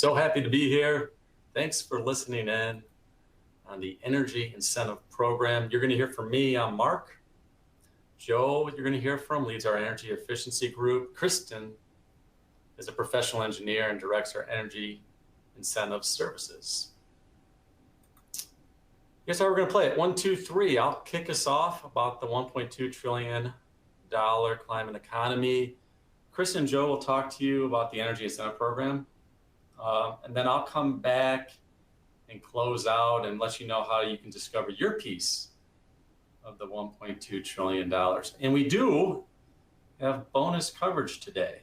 So happy to be here. Thanks for listening in on the Energy Incentive Program. You're going to hear from me. I'm Mark. Joe, you're going to hear from, leads our energy efficiency group. Kristen is a professional engineer and directs our energy incentive services. Here's how we're going to play it. 1, 2, 3. I'll kick us off about the $1.2 trillion climate economy. Kristen and Joe will talk to you about the Energy Incentive Program. And then I'll come back and close out and let you know how you can discover your piece of the $1.2 trillion. And we do have bonus coverage today.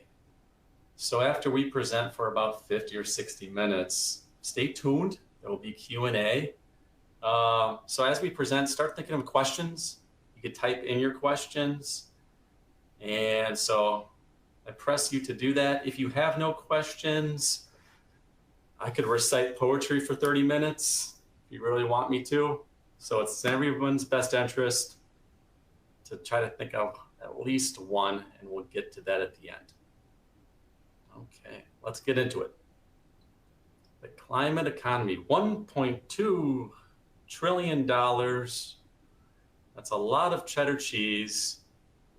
So after we present for about 50 or 60 minutes, stay tuned. There will be Q&A. So as we present, start thinking of questions. You could type in your questions. And so I press you to do that. If you have no questions, I could recite poetry for 30 minutes if you really want me to. So it's in everyone's best interest to try to think of at least one, and we'll get to that at the end. Okay, let's get into it. The climate economy, $1.2 trillion. That's a lot of cheddar cheese.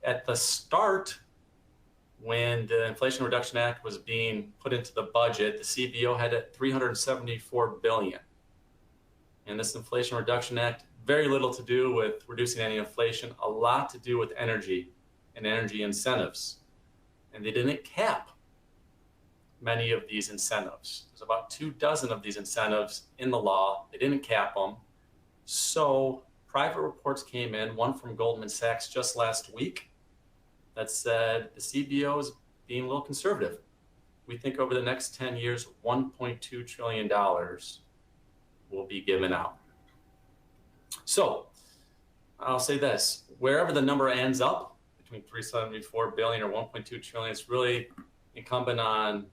At the start, when the Inflation Reduction Act was being put into the budget, the CBO had it $374 billion. And this Inflation Reduction Act, very little to do with reducing any inflation, a lot to do with energy and energy incentives. And they didn't cap many of these incentives. There's about 24 of these incentives in the law. They didn't cap them. So private reports came in, one from Goldman Sachs just last week, that said the CBO is being a little conservative. We think over the next 10 years, $1.2 trillion will be given out. So I'll say this, wherever the number ends up, between 374 billion or 1.2 trillion, it's really incumbent on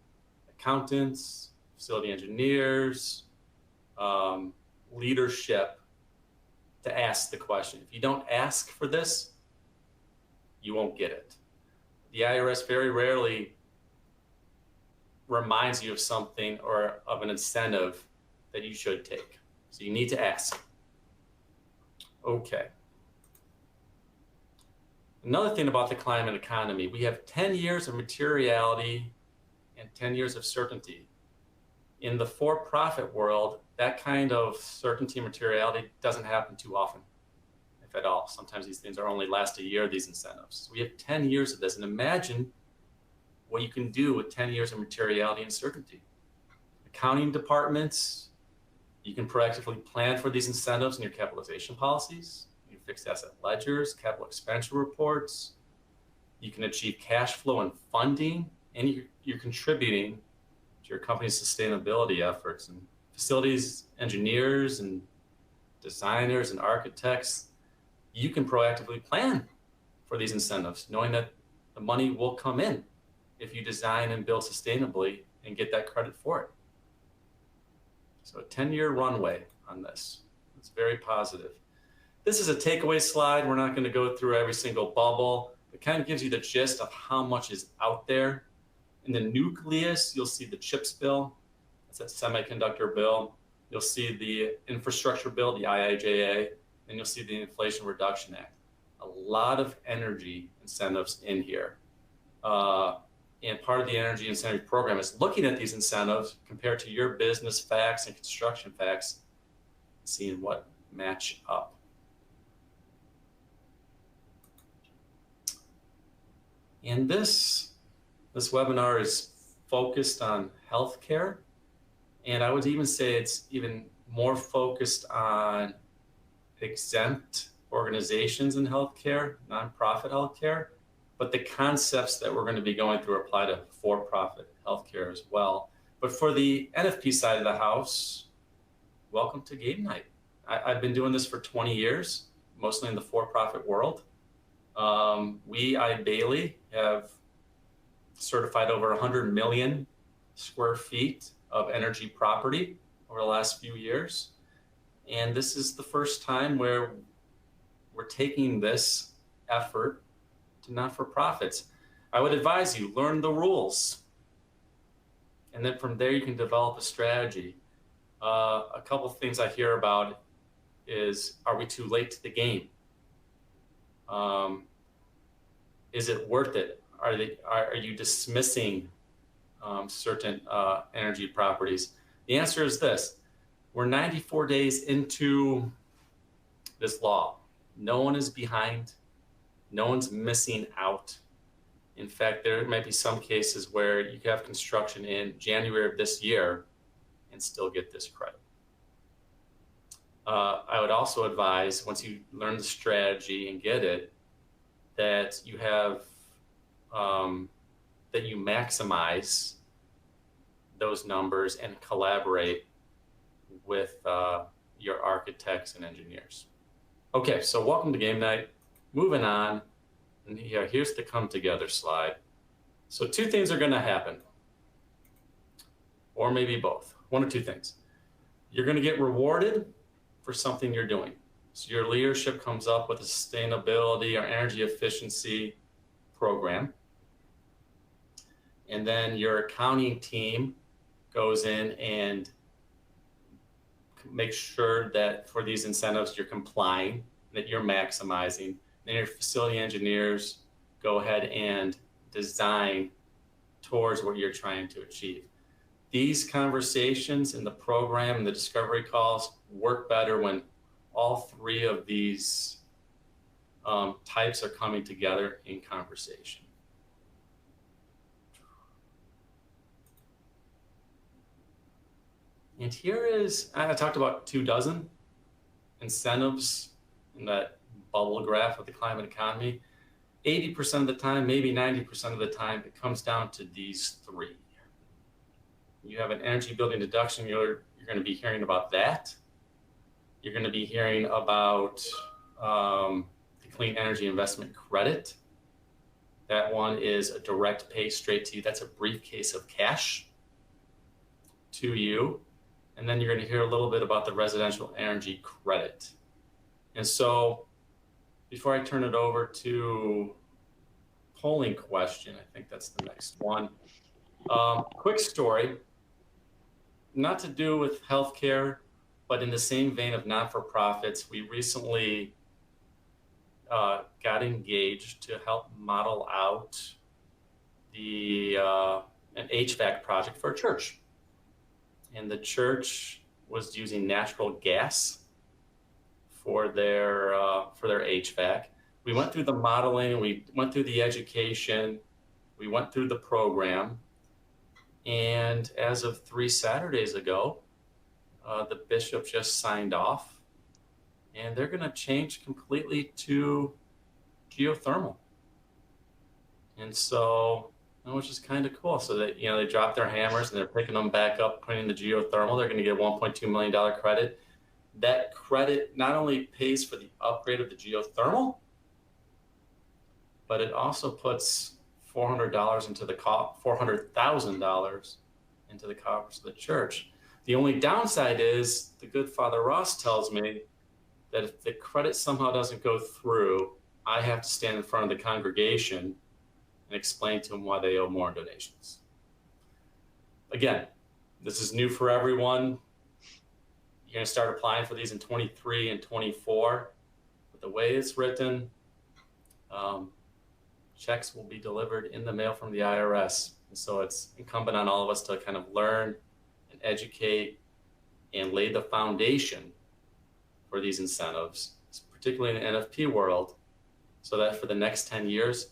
accountants, facility engineers, leadership to ask the question. If you don't ask for this, you won't get it. The IRS very rarely reminds you of something or of an incentive that you should take. So you need to ask. Okay. Another thing about the climate economy, we have 10 years of materiality and 10 years of certainty. In the for-profit world, that kind of certainty and materiality doesn't happen too often, if at all. Sometimes these things are only last a year, these incentives. So we have 10 years of this, and imagine what you can do with 10 years of materiality and certainty. Accounting departments, you can proactively plan for these incentives in your capitalization policies, your fixed asset ledgers, capital expenditure reports. You can achieve cash flow and funding, and you're contributing to your company's sustainability efforts. And facilities engineers and designers and architects, you can proactively plan for these incentives, knowing that the money will come in if you design and build sustainably and get that credit for it. So a 10-year runway on this. It's very positive. This is a takeaway slide. We're not going to go through every single bubble. It kind of gives you the gist of how much is out there. In the nucleus, you'll see the CHIPS bill. That's that semiconductor bill. You'll see the infrastructure bill, the IIJA, and you'll see the Inflation Reduction Act. A lot of energy incentives in here. And part of the energy incentive program is looking at these incentives compared to your business facts and construction facts, seeing what match up. And this webinar is focused on healthcare. And I would even say it's even more focused on exempt organizations in healthcare, nonprofit healthcare. But the concepts that we're going to be going through apply to for-profit healthcare as well. But for the NFP side of the house, welcome to game night. I've been doing this for 20 years, mostly in the for-profit world. We, Eide, have certified over 100 million square feet of energy property over the last few years. And this is the first time where we're taking this effort to not-for-profits. I would advise you, learn the rules. And then from there, you can develop a strategy. A couple of things I hear about is, are we too late to the game? Is it worth it? Are you dismissing certain energy properties? The answer is this. We're 94 days into this law. No one is behind. No one's missing out. In fact, there might be some cases where you could have construction in January of this year and still get this credit. I would also advise, once you learn the strategy and get it, that you have that you maximize those numbers and collaborate with your architects and engineers. Okay, so welcome to game night. Moving on, and here's the come together slide. So two things are going to happen, or maybe both. One or two things. You're going to get rewarded for something you're doing. So your leadership comes up with a sustainability or energy efficiency program. And then your accounting team goes in and makes sure that for these incentives you're complying, that you're maximizing. Then your facility engineers go ahead and design towards what you're trying to achieve. These conversations in the program and the discovery calls work better when all three of these types are coming together in conversation. And here is, I talked about 24 incentives in that bubble graph of the climate economy. 80% of the time, maybe 90% of the time, it comes down to these three. You have an energy building deduction, you're going to be hearing about that. You're going to be hearing about the clean energy investment credit. That one is a direct pay straight to you. That's a briefcase of cash to you. And then you're going to hear a little bit about the residential energy credit. And so before I turn it over to polling question, I think that's the next one. Quick story, not to do with healthcare, but in the same vein of not-for-profits, we recently got engaged to help model out an HVAC project for a church. And the church was using natural gas for their HVAC. We went through the modeling, we went through the education, we went through the program, and as of 3 Saturdays ago, the bishop just signed off, and they're going to change completely to geothermal. And so, which is kind of cool. So that, they dropped their hammers and they're picking them back up, putting in the geothermal. They're going to get a $1.2 million credit. That credit not only pays for the upgrade of the geothermal, but it also puts $400,000 into the $400,000 into the coffers of the church. The only downside is, the good Father Ross tells me that if the credit somehow doesn't go through, I have to stand in front of the congregation and explain to them why they owe more donations. Again, this is new for everyone. You're going to start applying for these in 23 and 24. But the way it's written, checks will be delivered in the mail from the IRS. And so it's incumbent on all of us to kind of learn and educate and lay the foundation for these incentives, particularly in the NFP world, so that for the next 10 years,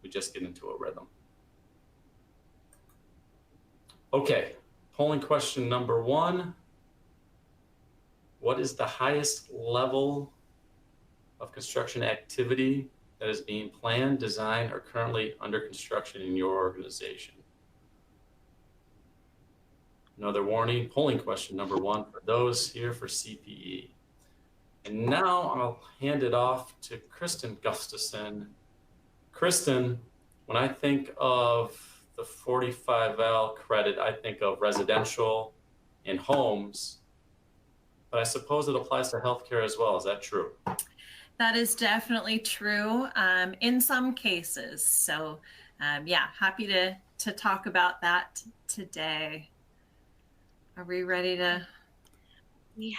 we just get into a rhythm. Okay, polling question number 1. What is the highest level of construction activity that is being planned, designed, or currently under construction in your organization? Another warning, polling question number 1 for those here for CPE. And now I'll hand it off to Kristen Gustafson. Kristen, when I think of the 45L credit, I think of residential and homes, but I suppose it applies to healthcare as well. Is that true? That is definitely true in some cases. So yeah, happy to to talk about that today. Are we ready to? We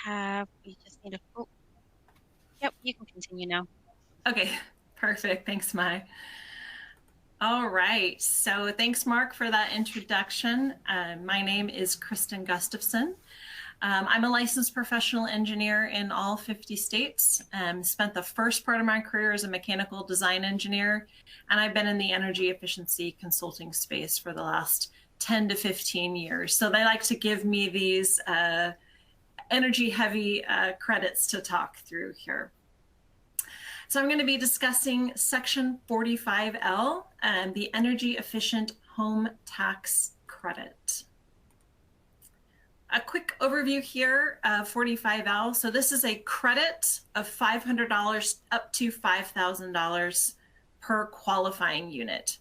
just need a, oh, yep, you can continue now. Okay, perfect. Thanks, Mai. All right, so thanks, Mark, for that introduction. My name is Kristen Gustafson. I'm a licensed professional engineer in all 50 states. Spent the first part of my career as a mechanical design engineer, and I've been in the energy efficiency consulting space for the last 10 to 15 years. So they like to give me these energy heavy credits to talk through here. So I'm going to be discussing Section 45L and the Energy Efficient Home Tax Credit. A quick overview here of 45L. So this is a credit of $500 up to $5,000 per qualifying unit.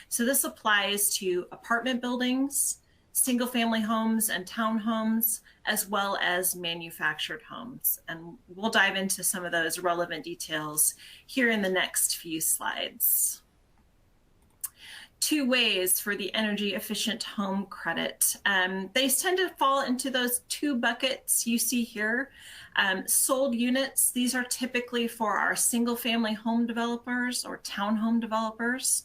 So this applies to apartment buildings, single-family homes and townhomes, as well as manufactured homes. And we'll dive into some of those relevant details here in the next few slides. Two ways for the energy efficient home credit. They tend to fall into those two buckets you see here. Sold units, these are typically for our single family home developers or townhome developers,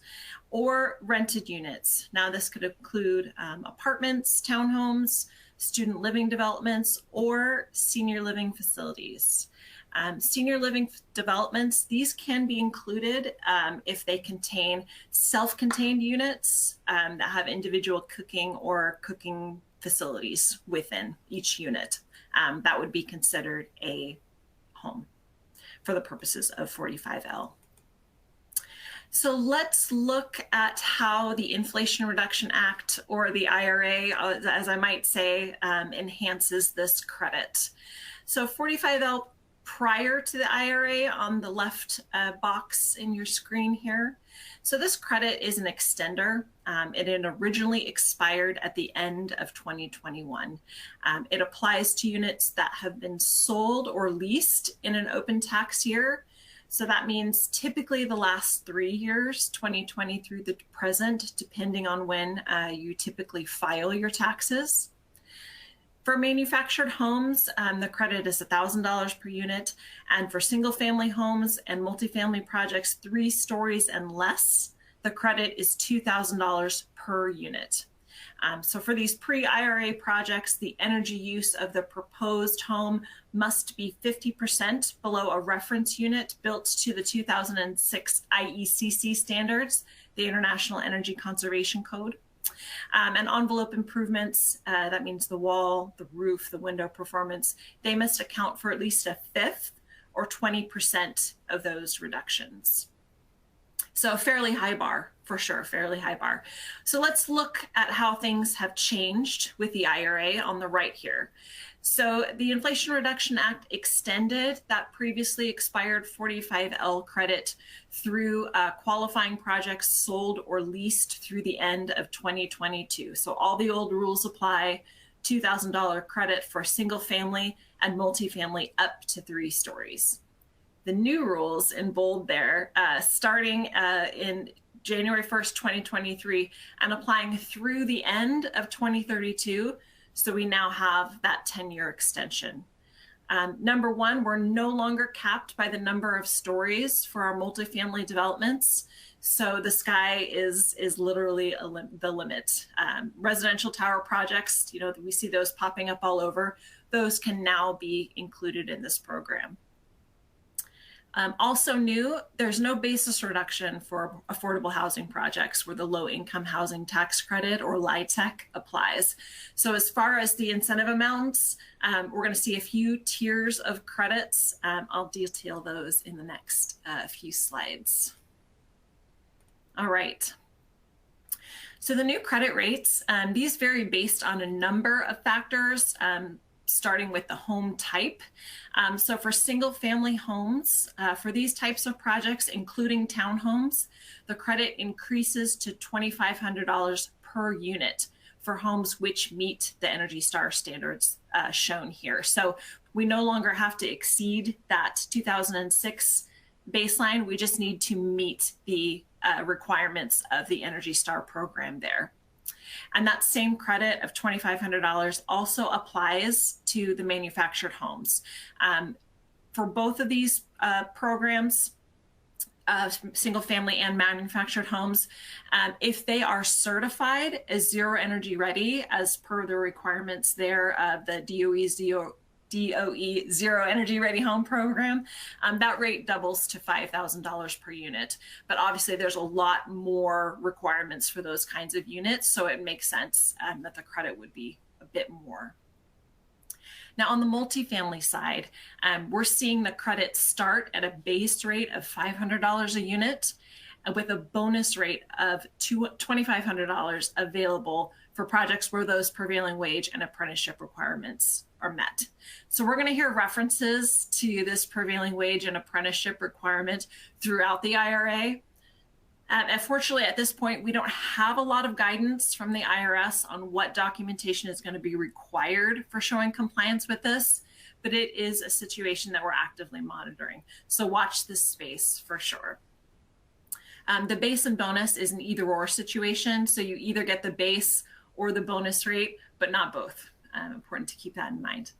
or rented units. Now this could include apartments, townhomes, student living developments, or senior living facilities. Senior living developments, these can be included if they contain self-contained units that have individual cooking or cooking facilities within each unit. That would be considered a home for the purposes of 45L. So let's look at how the Inflation Reduction Act, or the IRA, as I might say, enhances this credit. So 45L prior to the IRA on the left box in your screen here. So this credit is an extender. It had originally expired at the end of 2021. It applies to units that have been sold or leased in an open tax year. So that means typically the last 3 years, 2020 through the present, depending on when you typically file your taxes. For manufactured homes, the credit is $1,000 per unit. And for single family homes and multifamily projects 3 stories and less, the credit is $2,000 per unit. So for these pre-IRA projects, the energy use of the proposed home must be 50% below a reference unit built to the 2006 IECC standards, the International Energy Conservation Code. And envelope improvements, that means the wall, the roof, the window performance, they must account for at least a fifth or 20% of those reductions. So a fairly high bar, for sure, fairly high bar. So let's look at how things have changed with the IRA on the right here. So the Inflation Reduction Act extended that previously expired 45L credit through qualifying projects sold or leased through the end of 2022. So all the old rules apply, $2,000 credit for single family and multifamily up to 3 stories. The new rules in bold there, starting in January 1st, 2023, and applying through the end of 2032. So we now have that 10-year extension. Number one, we're no longer capped by the number of stories for our multifamily developments. So the sky is literally the limit. Residential tower projects, we see those popping up all over. Those can now be included in this program. Also new, there's no basis reduction for affordable housing projects where the low income housing tax credit, or LIHTC, applies. So as far as the incentive amounts, we're going to see a few tiers of credits. I'll detail those in the next few slides. All right. So the new credit rates, these vary based on a number of factors, starting with the home type. So for single family homes, for these types of projects, including townhomes, the credit increases to $2,500 per unit for homes which meet the Energy Star standards shown here. So we no longer have to exceed that 2006 baseline. We just need to meet the requirements of the Energy Star program there. And that same credit of $2,500 also applies to the manufactured homes. For both of these programs, single family and manufactured homes, if they are certified as zero energy ready as per the requirements there of the DOE Zero Energy Ready Home Program, that rate doubles to $5,000 per unit. But obviously there's a lot more requirements for those kinds of units, so it makes sense that the credit would be a bit more. Now on the multifamily side, we're seeing the credit start at a base rate of $500 a unit with a bonus rate of $2,500 available for projects where those prevailing wage and apprenticeship requirements are met. So we're going to hear references to this prevailing wage and apprenticeship requirement throughout the IRA. Unfortunately, at this point, we don't have a lot of guidance from the IRS on what documentation is going to be required for showing compliance with this, but it is a situation that we're actively monitoring. So watch this space for sure. The base and bonus is an either or situation. So you either get the base or the bonus rate, but not both. Important to keep that in mind.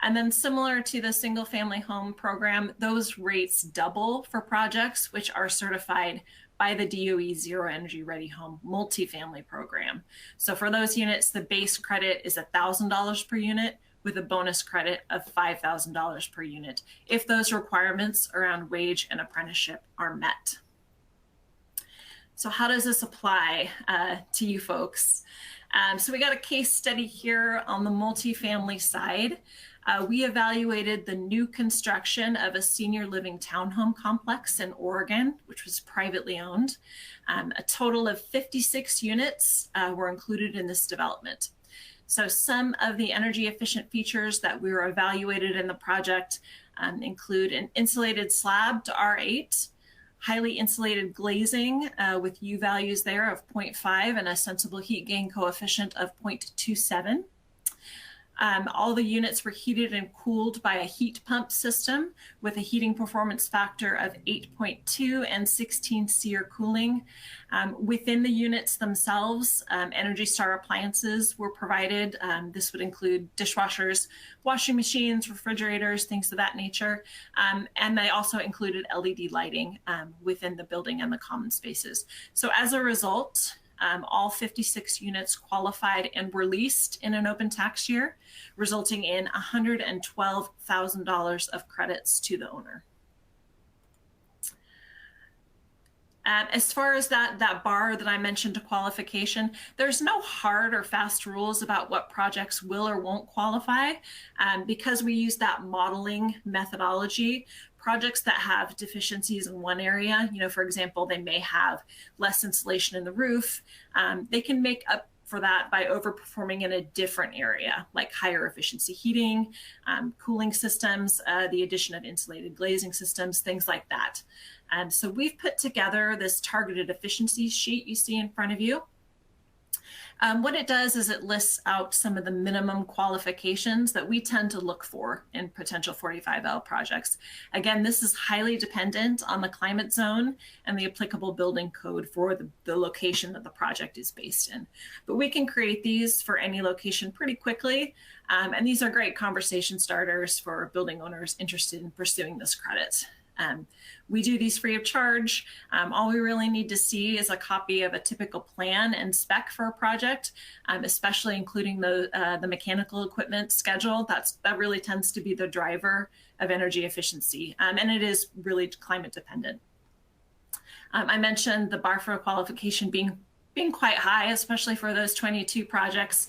And then similar to the single family home program, those rates double for projects which are certified by the DOE Zero Energy Ready Home multifamily program. So for those units, the base credit is $1,000 per unit with a bonus credit of $5,000 per unit if those requirements around wage and apprenticeship are met. So how does this apply to you folks? So we got a case study here on the multifamily side. We evaluated the new construction of a senior living townhome complex in Oregon, which was privately owned. A total of 56 units were included in this development. So some of the energy efficient features that we were evaluated in the project include an insulated slab to R8, highly insulated glazing with U values there of 0.5 and a sensible heat gain coefficient of 0.27. All the units were heated and cooled by a heat pump system with a heating performance factor of 8.2 and 16 SEER cooling. Within the units themselves, Energy Star appliances were provided. This would include dishwashers, washing machines, refrigerators, things of that nature. And they also included LED lighting within the building and the common spaces. So as a result, all 56 units qualified and were leased in an open tax year, resulting in $112,000 of credits to the owner. As far as that bar that I mentioned to qualification, there's no hard or fast rules about what projects will or won't qualify. Because we use that modeling methodology, projects that have deficiencies in one area, for example, they may have less insulation in the roof, they can make up for that by overperforming in a different area, like higher efficiency heating, cooling systems, the addition of insulated glazing systems, things like that. And so we've put together this targeted efficiency sheet you see in front of you. What it does is it lists out some of the minimum qualifications that we tend to look for in potential 45L projects. Again, this is highly dependent on the climate zone and the applicable building code for the location that the project is based in. But we can create these for any location pretty quickly. And these are great conversation starters for building owners interested in pursuing this credit. We do these free of charge. All we really need to see is a copy of a typical plan and spec for a project, especially including the mechanical equipment schedule. That really tends to be the driver of energy efficiency, and it is really climate dependent. I mentioned the bar for qualification being quite high, especially for those 22 projects.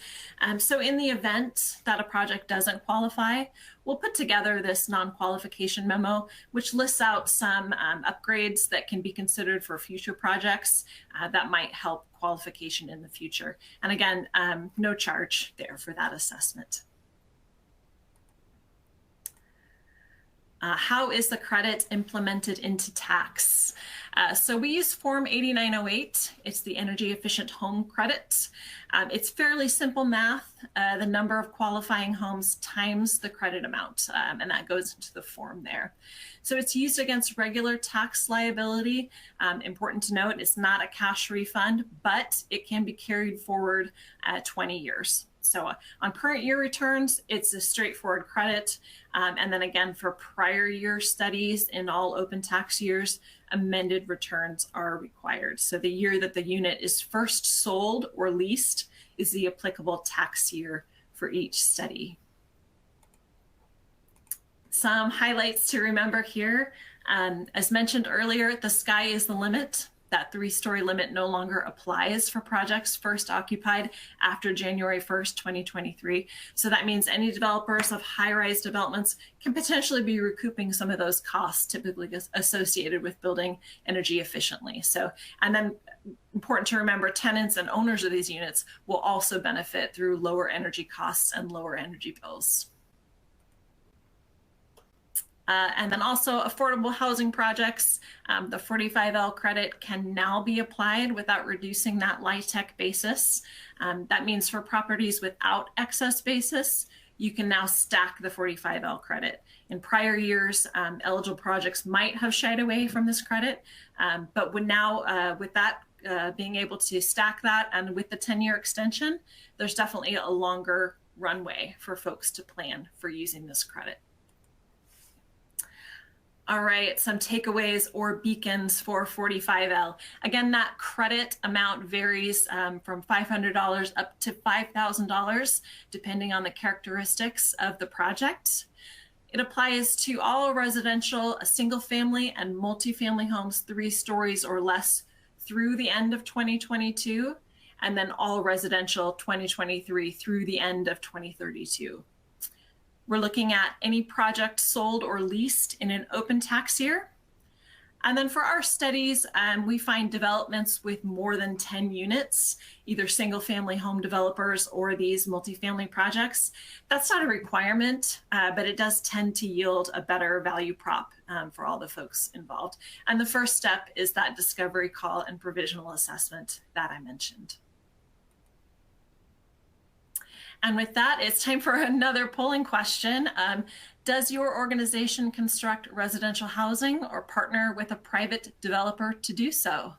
So in the event that a project doesn't qualify, we'll put together this non-qualification memo, which lists out some upgrades that can be considered for future projects that might help qualification in the future. And again, no charge there for that assessment. How is the credit implemented into tax? So we use Form 8908. It's the energy efficient home credit. It's fairly simple math. The number of qualifying homes times the credit amount, and that goes into the form there. So it's used against regular tax liability. Important to note, it's not a cash refund, but it can be carried forward 20 years. So on current year returns, it's a straightforward credit. And then again, for prior year studies in all open tax years, amended returns are required. So the year that the unit is first sold or leased is the applicable tax year for each study. Some highlights to remember here. As mentioned earlier, the sky is the limit. That 3-story limit no longer applies for projects first occupied after January 1st, 2023. So that means any developers of high-rise developments can potentially be recouping some of those costs typically associated with building energy efficiently. So, and then important to remember, tenants and owners of these units will also benefit through lower energy costs and lower energy bills. And then also affordable housing projects, the 45L credit can now be applied without reducing that LIHTC basis. That means for properties without excess basis, you can now stack the 45L credit. In prior years, eligible projects might have shied away from this credit, but would now, with that being able to stack that and with the 10-year extension, there's definitely a longer runway for folks to plan for using this credit. All right, some takeaways or beacons for 45L. Again, that credit amount varies from $500 up to $5,000, depending on the characteristics of the project. It applies to all residential, single family and multifamily homes 3 stories or less through the end of 2022, and then all residential 2023 through the end of 2032. We're looking at any project sold or leased in an open tax year. And then for our studies, we find developments with more than 10 units, either single family home developers or these multifamily projects. That's not a requirement, but it does tend to yield a better value prop for all the folks involved. And the first step is that discovery call and provisional assessment that I mentioned. And with that, it's time for another polling question. Does your organization construct residential housing or partner with a private developer to do so?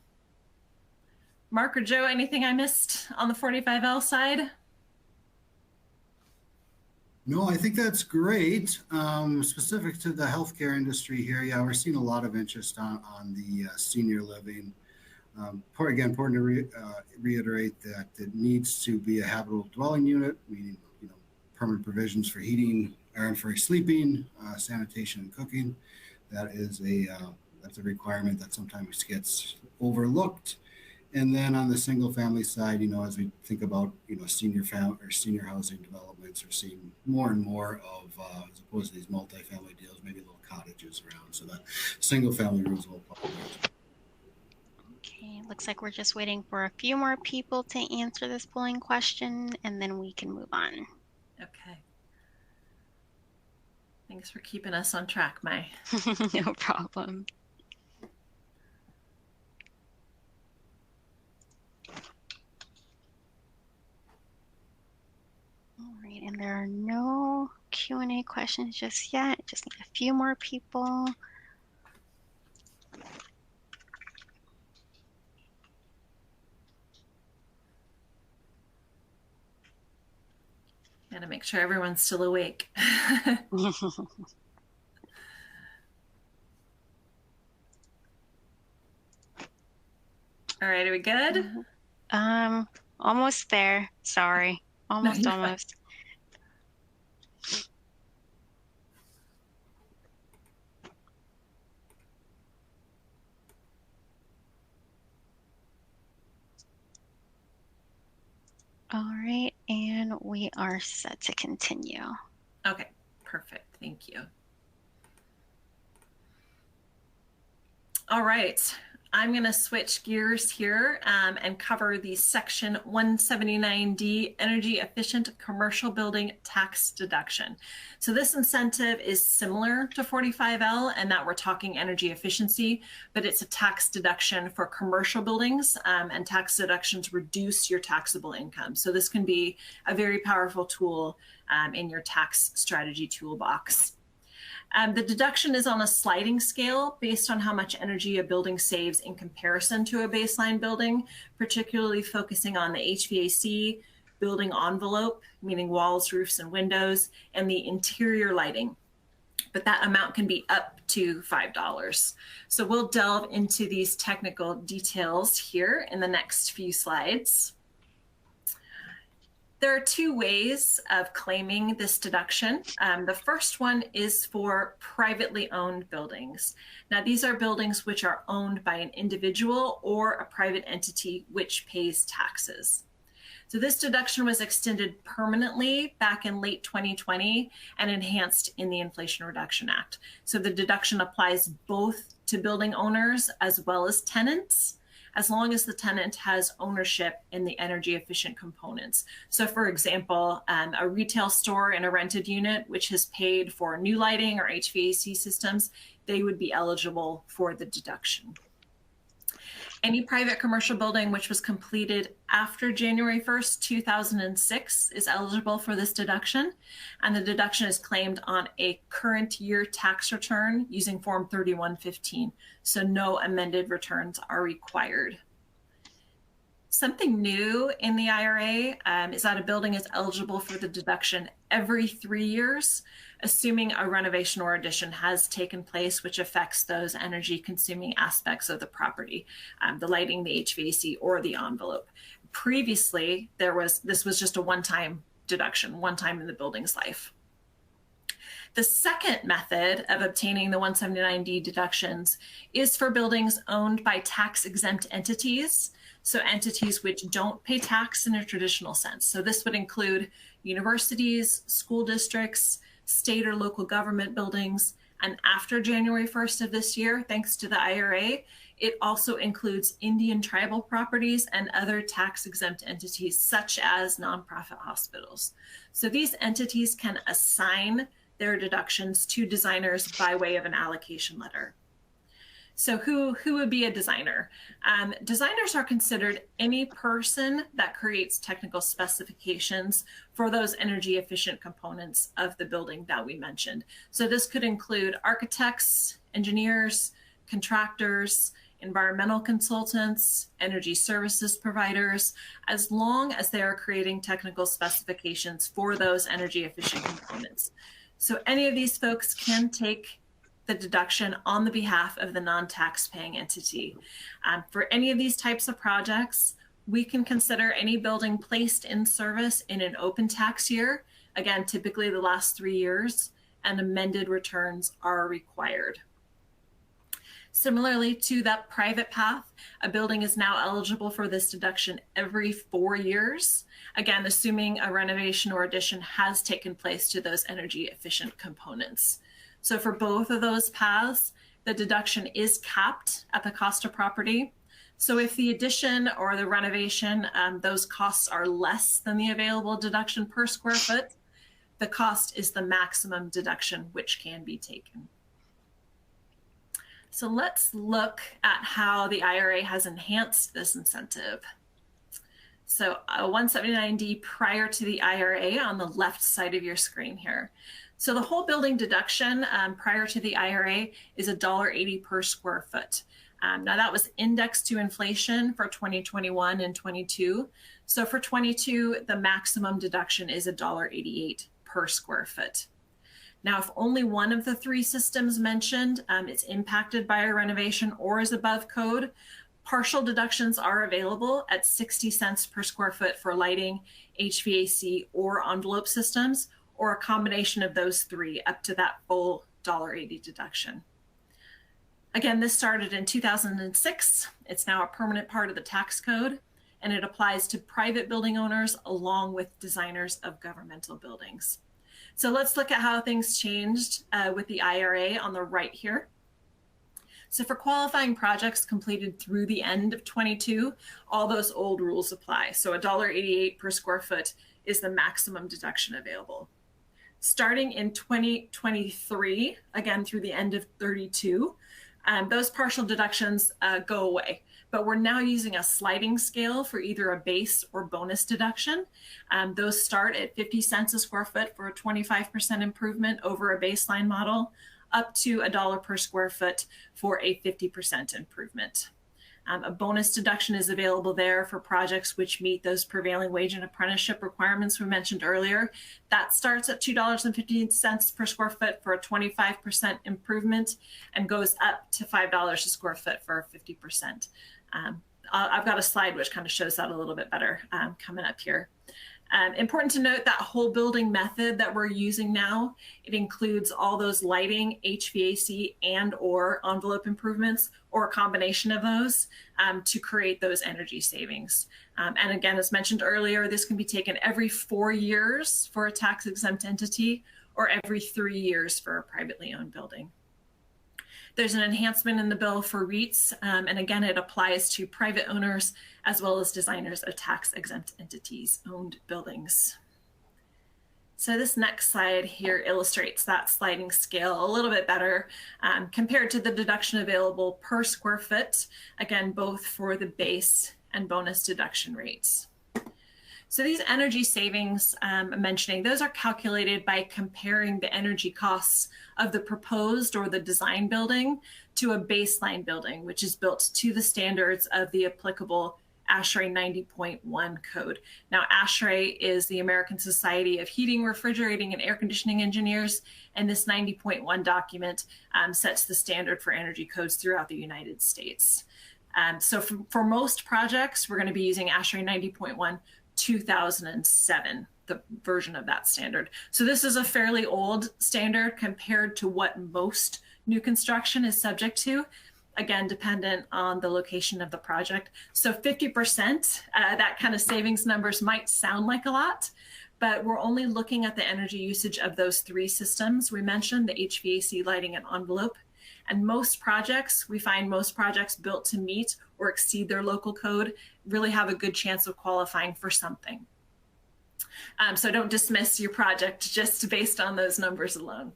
Mark or Joe, anything I missed on the 45L side? No, I think that's great. Specific to the healthcare industry here, yeah, we're seeing a lot of interest on the senior living. Again, important to reiterate that it needs to be a habitable dwelling unit, meaning permanent provisions for heating, and for sleeping, sanitation, and cooking. That's a requirement that sometimes gets overlooked. And then on the single family side, as we think about senior housing developments, we're seeing more and more of as opposed to these multifamily deals, maybe little cottages around. So that single family rooms will pop. Okay, looks like we're just waiting for a few more people to answer this polling question, and then we can move on. Okay. Thanks for keeping us on track, Mai. No problem. All right, and there are no Q&A questions just yet. Just need a few more people. Gotta make sure everyone's still awake. All right, are we good? Almost there. Sorry. Almost. All right, and we are set to continue. Okay, perfect. Thank you. All right. I'm going to switch gears here and cover the Section 179D Energy Efficient Commercial Building Tax Deduction. So this incentive is similar to 45L in that we're talking energy efficiency, but it's a tax deduction for commercial buildings, and tax deductions reduce your taxable income. So this can be a very powerful tool in your tax strategy toolbox. The deduction is on a sliding scale based on how much energy a building saves in comparison to a baseline building, particularly focusing on the HVAC, building envelope, meaning walls, roofs, and windows, and the interior lighting. But that amount can be up to $5. So we'll delve into these technical details here in the next few slides. There are two ways of claiming this deduction. The first one is for privately owned buildings. Now, these are buildings which are owned by an individual or a private entity which pays taxes. So this deduction was extended permanently back in late 2020 and enhanced in the Inflation Reduction Act. So the deduction applies both to building owners as well as tenants, as long as the tenant has ownership in the energy efficient components. So for example, a retail store in a rented unit, which has paid for new lighting or HVAC systems, they would be eligible for the deduction. Any private commercial building which was completed after January 1st, 2006 is eligible for this deduction. And the deduction is claimed on a current year tax return using Form 3115. So no amended returns are required. Something new in the IRA is that a building is eligible for the deduction every 3 years, assuming a renovation or addition has taken place, which affects those energy consuming aspects of the property, the lighting, the HVAC, or the envelope. Previously, this was just a one-time deduction, one time in the building's life. The second method of obtaining the 179D deductions is for buildings owned by tax-exempt entities, so entities which don't pay tax in a traditional sense. So this would include universities, school districts, state or local government buildings, and after January 1st of this year, thanks to the IRA, it also includes Indian tribal properties and other tax-exempt entities, such as nonprofit hospitals. So these entities can assign their deductions to designers by way of an allocation letter. So who would be a designer? Designers are considered any person that creates technical specifications for those energy efficient components of the building that we mentioned. So this could include architects, engineers, contractors, environmental consultants, energy services providers, as long as they are creating technical specifications for those energy efficient components. So any of these folks can take the deduction on the behalf of the non-tax paying entity. For any of these types of projects, we can consider any building placed in service in an open tax year, again, typically the last 3 years, and amended returns are required. Similarly to that private path, a building is now eligible for this deduction every 4 years, again, assuming a renovation or addition has taken place to those energy efficient components. So for both of those paths, the deduction is capped at the cost of property. So if the addition or the renovation, those costs are less than the available deduction per square foot, the cost is the maximum deduction which can be taken. So let's look at how the IRA has enhanced this incentive. So 179D prior to the IRA on the left side of your screen here. So the whole building deduction prior to the IRA is $1.80 per square foot. Now that was indexed to inflation for 2021 and 22. So for 22, the maximum deduction is $1.88 per square foot. Now, if only one of the three systems mentioned is impacted by a renovation or is above code, partial deductions are available at 60 cents per square foot for lighting, HVAC, or envelope systems, or a combination of those three up to that full $1.80 deduction. Again, this started in 2006. It's now a permanent part of the tax code, and it applies to private building owners along with designers of governmental buildings. So let's look at how things changed with the IRA on the right here. So for qualifying projects completed through the end of 22, all those old rules apply. So $1.88 per square foot is the maximum deduction available. Starting in 2023, again through the end of 32, those partial deductions go away. But we're now using a sliding scale for either a base or bonus deduction. Those start at 50 cents a square foot for a 25% improvement over a baseline model, up to $1 per square foot for a 50% improvement. A bonus deduction is available there for projects which meet those prevailing wage and apprenticeship requirements we mentioned earlier. That starts at $2.15 per square foot for a 25% improvement and goes up to $5 a square foot for a 50%. I've got a slide which kind of shows that a little bit better coming up here. Important to note that whole building method that we're using now, it includes all those lighting, HVAC, and or envelope improvements, or a combination of those to create those energy savings. And again, as mentioned earlier, this can be taken every 4 years for a tax exempt entity or every 3 years for a privately owned building. There's an enhancement in the bill for REITs, and again, it applies to private owners as well as designers of tax-exempt entities owned buildings. So this next slide here illustrates that sliding scale a little bit better compared to the deduction available per square foot, again, both for the base and bonus deduction rates. So these energy savings I'm mentioning, those are calculated by comparing the energy costs of the proposed or the design building to a baseline building, which is built to the standards of the applicable ASHRAE 90.1 code. Now, ASHRAE is the American Society of Heating, Refrigerating, and Air Conditioning Engineers, and this 90.1 document sets the standard for energy codes throughout the United States. So for most projects, we're going to be using ASHRAE 90.1 2007, the version of that standard. So this is a fairly old standard compared to what most new construction is subject to, again, dependent on the location of the project. So 50%, that kind of savings numbers might sound like a lot, but we're only looking at the energy usage of those 3 systems we mentioned, the HVAC, lighting, and envelope. And most projects, we find most projects built to meet or exceed their local code really have a good chance of qualifying for something. So don't dismiss your project just based on those numbers alone.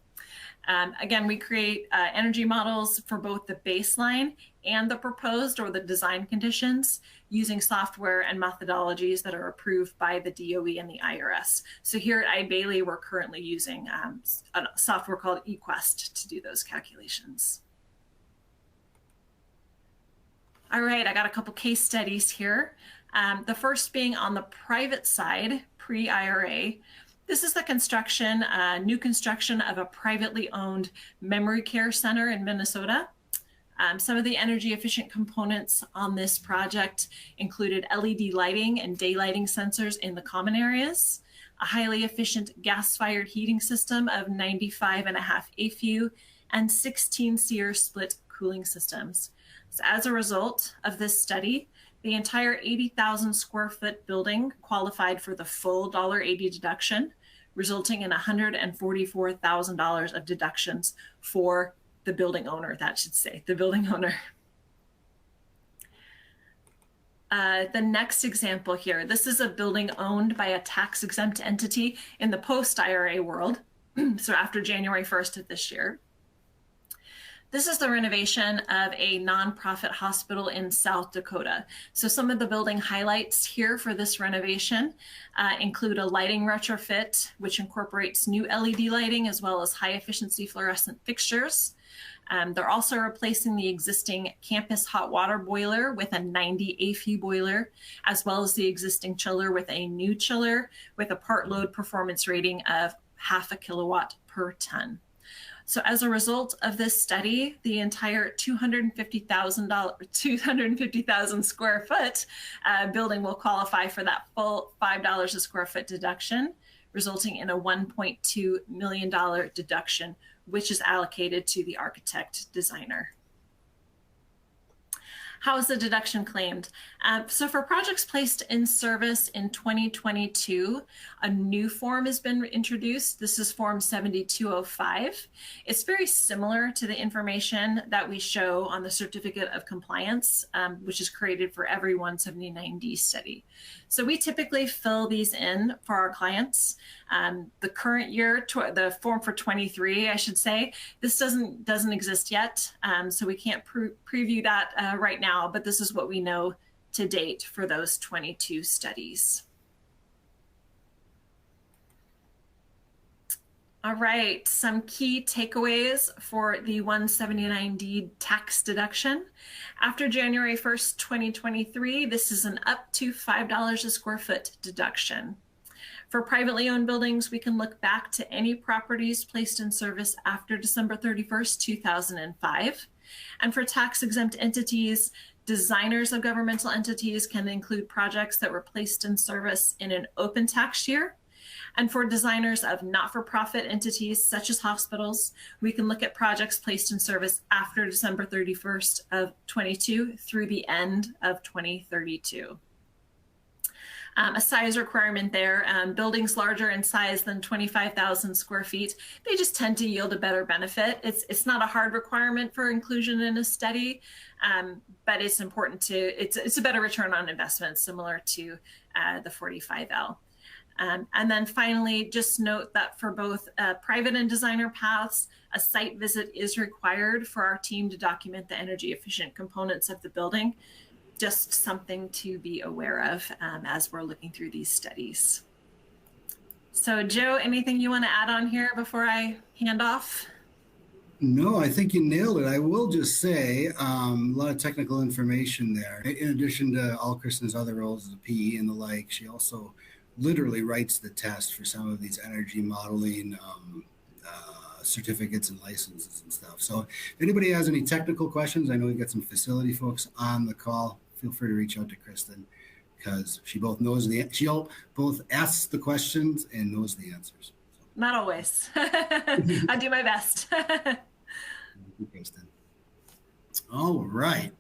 Again, we create energy models for both the baseline and the proposed or the design conditions using software and methodologies that are approved by the DOE and the IRS. So here at Eide Bailey, we're currently using a software called eQuest to do those calculations. All right, I got a couple case studies here. The first being on the private side, pre-IRA. This is the construction, new construction of a privately owned memory care center in Minnesota. Some of the energy efficient components on this project included LED lighting and daylighting sensors in the common areas, a highly efficient gas-fired heating system of 95.5 AFU, and 16 SEER split cooling systems. So as a result of this study, the entire 80,000 square foot building qualified for the full $1.80 deduction, resulting in $144,000 of deductions for the building owner, that should say, the building owner. The next example here, this is a building owned by a tax-exempt entity in the post-IRA world, so after January 1st of this year. This is the renovation of a nonprofit hospital in South Dakota. So some of the building highlights here for this renovation include a lighting retrofit, which incorporates new LED lighting as well as high efficiency fluorescent fixtures. They're also replacing the existing campus hot water boiler with a 90 AFU boiler, as well as the existing chiller with a new chiller with a part load performance rating of 0.5 kilowatt per ton. So as a result of this study, the entire 250,000 square foot building will qualify for that full $5 a square foot deduction, resulting in a $1.2 million deduction, which is allocated to the architect designer. How is the deduction claimed? So for projects placed in service in 2022, a new form has been introduced. This is Form 7205. It's very similar to the information that we show on the Certificate of Compliance, which is created for every 179D study. So we typically fill these in for our clients. The current year, the form for 23, I should say, this doesn't exist yet, so we can't preview that right now, but this is what we know to date for those 22 studies. All right, some key takeaways for the 179D tax deduction. After January 1st, 2023, this is an up to $5 a square foot deduction. For privately owned buildings, we can look back to any properties placed in service after December 31st, 2005. And for tax exempt entities, designers of governmental entities can include projects that were placed in service in an open tax year. And for designers of not-for-profit entities such as hospitals, we can look at projects placed in service after December 31st of 22 through the end of 2032. A size requirement there, buildings larger in size than 25,000 square feet, they just tend to yield a better benefit. It's not a hard requirement for inclusion in a study, but it's important to, it's a better return on investment, similar to the 45L. And then finally, just note that for both private and designer paths, a site visit is required for our team to document the energy efficient components of the building. Just something to be aware of as we're looking through these studies. So Joe, anything you want to add on here before I hand off? No, I think you nailed it. I will just say a lot of technical information there. In addition to all Kristen's other roles as a PE and the like, she also literally writes the test for some of these energy modeling certificates and licenses and stuff. So if anybody has any technical questions, I know we've got some facility folks on the call. Feel free to reach out to Kristen because she both asks the questions and knows the answers. So. Not always. I'll do my best. Thank you, Kristen. All right.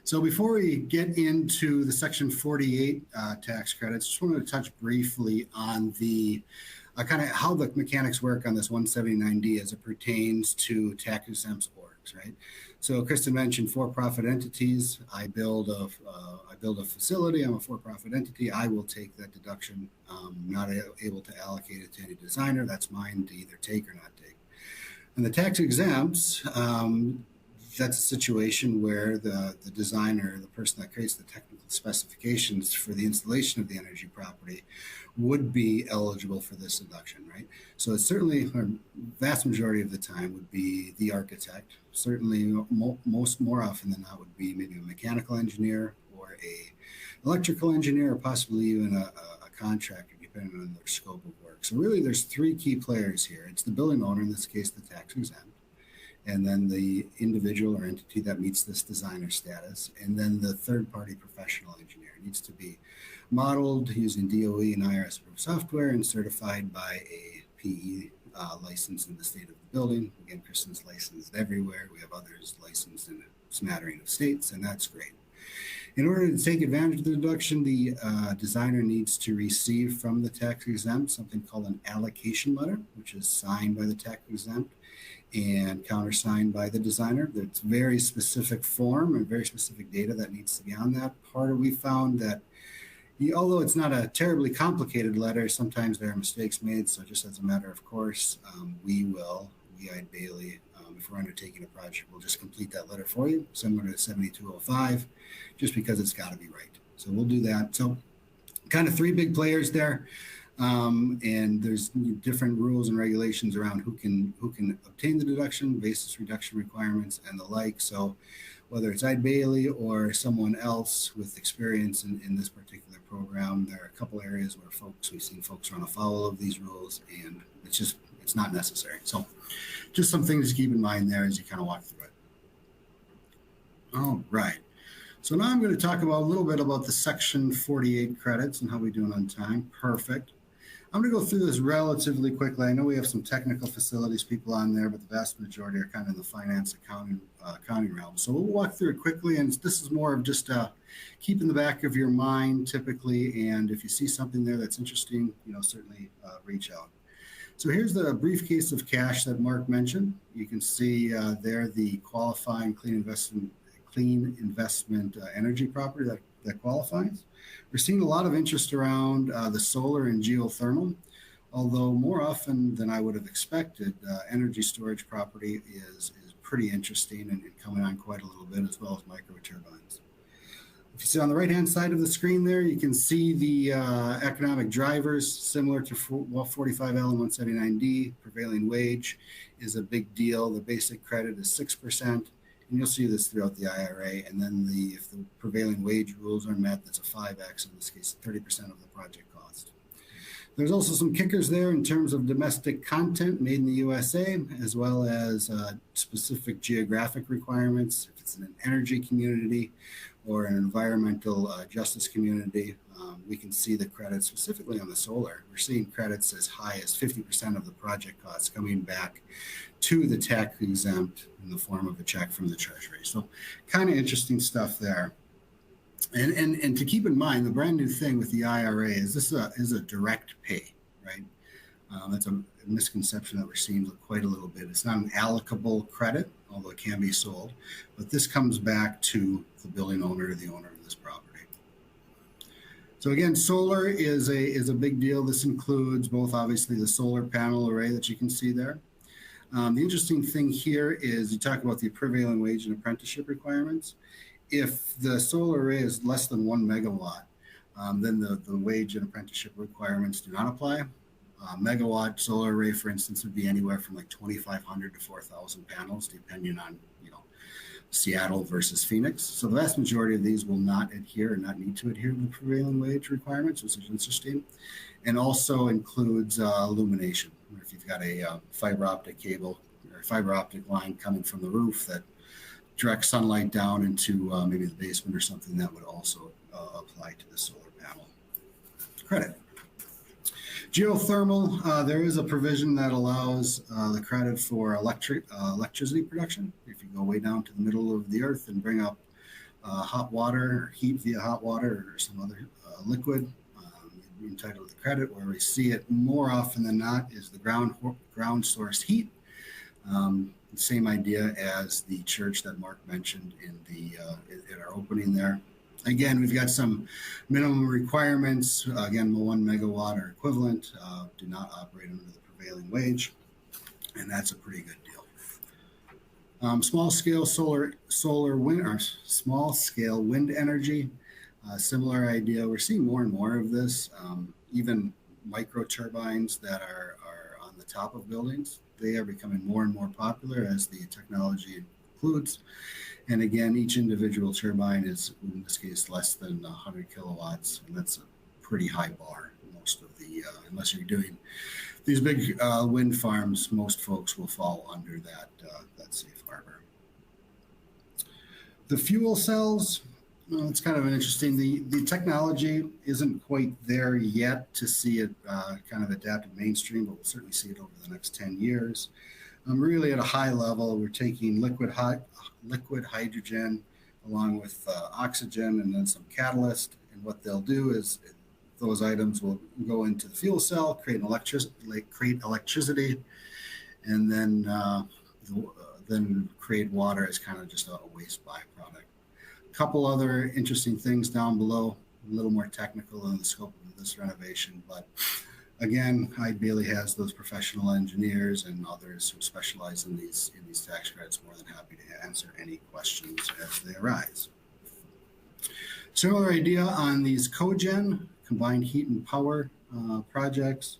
So before we get into the Section 48 tax credits, just wanted to touch briefly on the kind of how the mechanics work on this 179D as it pertains to tax exempt orgs, right? So Kristen mentioned for-profit entities. I build a facility. I'm a for-profit entity. I will take that deduction. Not able to allocate it to any designer. That's mine to either take or not take. And the tax exempts, that's a situation where the designer, the person that creates the technical specifications for the installation of the energy property, would be eligible for this deduction, right? So it's certainly, a vast majority of the time would be the architect. Certainly, more often than not would be maybe a mechanical engineer or a electrical engineer, or possibly even a contractor, depending on their scope of work. So really, there's three key players here. It's the building owner, in this case, the tax exempt, and then the individual or entity that meets this designer status, and then the third-party professional engineer. It needs to be modeled using DOE and IRS approved software and certified by a PE license in the state of the building. Again, Kristen's licensed everywhere. We have others licensed in a smattering of states, and that's great. In order to take advantage of the deduction, the designer needs to receive from the tax exempt something called an allocation letter, which is signed by the tax exempt and countersigned by the designer. There's very specific form and very specific data that needs to be on that. We found that although it's not a terribly complicated letter, sometimes there are mistakes made. So just as a matter of course, we Eide Bailey, if we're undertaking a project, we'll just complete that letter for you, similar to 7205, just because it's got to be right. So we'll do that. So kind of three big players there. And there's different rules and regulations around who can obtain the deduction, basis reduction requirements, and the like. So whether it's Eide Bailey or someone else with experience in this particular program, there are a couple areas where we've seen folks run afoul of these rules, and it's not necessary. So just some things to keep in mind there as you kind of walk through it. All right. So now I'm going to talk about a little bit about the Section 48 credits and how we're doing on time. Perfect. I'm going to go through this relatively quickly. I know we have some technical facilities people on there, but the vast majority are kind of in the finance accounting realm. So we'll walk through it quickly, and this is more of just keep in the back of your mind typically, and if you see something there that's interesting, certainly reach out. So here's the briefcase of cash that Mark mentioned. You can see there the qualifying clean investment energy property that qualifies. We're seeing a lot of interest around the solar and geothermal, although more often than I would have expected, energy storage property is pretty interesting and coming on quite a little bit, as well as micro turbines. If you see on the right-hand side of the screen there, you can see the economic drivers similar to 45L and 179D. Prevailing wage is a big deal. The basic credit is 6%. And you'll see this throughout the IRA. And then if the prevailing wage rules are met, that's a 5X, in this case, 30% of the project cost. There's also some kickers there in terms of domestic content made in the USA, as well as specific geographic requirements. If it's in an energy community or an environmental justice community, we can see the credits specifically on the solar. We're seeing credits as high as 50% of the project costs coming back to the tax exempt in the form of a check from the Treasury. So kind of interesting stuff there. And to keep in mind, the brand new thing with the IRA is this is a direct pay, right? That's a misconception that we're seeing quite a little bit. It's not an allocable credit, although it can be sold, but this comes back to the building owner or the owner of this property. So again, solar is a big deal. This includes both obviously the solar panel array that you can see there. The interesting thing here is you talk about the prevailing wage and apprenticeship requirements. If the solar array is less than 1 megawatt, then the wage and apprenticeship requirements do not apply. Megawatt solar array, for instance, would be anywhere from like 2,500 to 4,000 panels, depending on Seattle versus Phoenix. So the vast majority of these will not adhere or not need to adhere to the prevailing wage requirements, which is interesting, and also includes illumination. If you've got a fiber optic cable or fiber optic line coming from the roof that direct sunlight down into maybe the basement or something, that would also apply to the solar panel credit. Geothermal, there is a provision that allows the credit for electricity production. If you go way down to the middle of the earth and bring up hot water or heat via hot water or some other liquid, you'd be entitled to the credit. Where we see it more often than not is the ground source heat. Same idea as the church that Mark mentioned in our opening there. Again, we've got some minimum requirements. Again, 1 megawatt or equivalent do not operate under the prevailing wage, and that's a pretty good deal. Small scale solar wind or small scale wind energy, similar idea. We're seeing more and more of this. Even micro turbines that are on the top of buildings, they are becoming more and more popular as the technology includes. And again, each individual turbine is, in this case, less than 100 kilowatts, and that's a pretty high bar. Most of the, unless you're doing these big wind farms, most folks will fall under that safe harbor. The fuel cells, well, it's kind of an interesting. The technology isn't quite there yet to see it kind of adapted mainstream, but we'll certainly see it over the next 10 years. Really at a high level, we're taking liquid hydrogen along with oxygen and then some catalyst. And what they'll do is those items will go into the fuel cell, create electricity, and then create water as kind of just a waste byproduct. A couple other interesting things down below, a little more technical than the scope of this renovation, but again, Eide Bailey has those professional engineers and others who specialize in these tax credits. More than happy to answer any questions as they arise. Similar idea on these cogen, combined heat and power projects.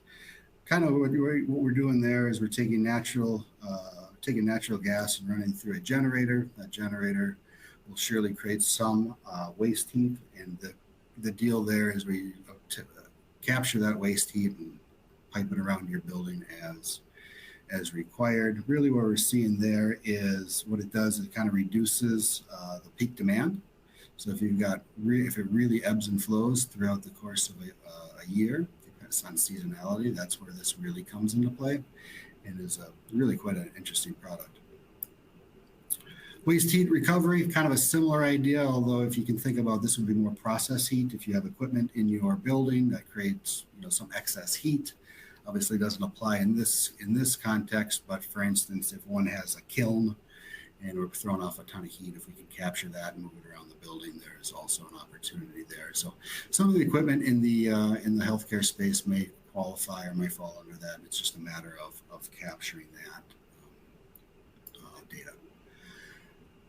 Kind of what we're doing there is we're taking natural gas and running through a generator. That generator will surely create some waste heat, and the deal there is we capture that waste heat and pipe it around your building as required. Really what we're seeing there is what it does is it kind of reduces the peak demand. So if it really ebbs and flows throughout the course of a year, sun seasonality. That's where this really comes into play and is really quite an interesting product. Waste heat recovery, kind of a similar idea, although if you can think about this would be more process heat. If you have equipment in your building that creates some excess heat, obviously doesn't apply in this context, but for instance, if one has a kiln and we're throwing off a ton of heat, if we can capture that and move it around the building, there's also an opportunity there. So some of the equipment in the healthcare space may qualify or may fall under that. It's just a matter of capturing that data.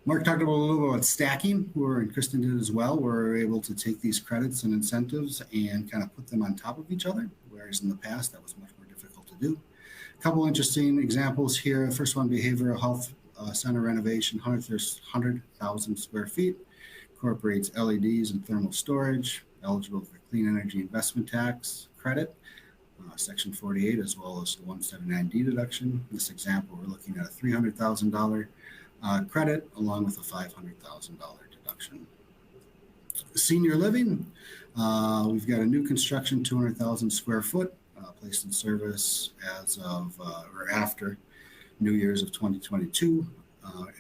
Mark talked a little bit about stacking, and Kristen did as well. We're able to take these credits and incentives and kind of put them on top of each other, whereas in the past that was much more difficult to do. A couple interesting examples here. The first one, behavioral health center renovation, 100,000 square feet, incorporates LEDs and thermal storage, eligible for clean energy investment tax credit, Section 48, as well as the 179D deduction. In this example, we're looking at a $300,000 credit along with a $500,000 deduction. Senior living, we've got a new construction, 200,000 square foot, placed in service as of or after New Year's of 2022.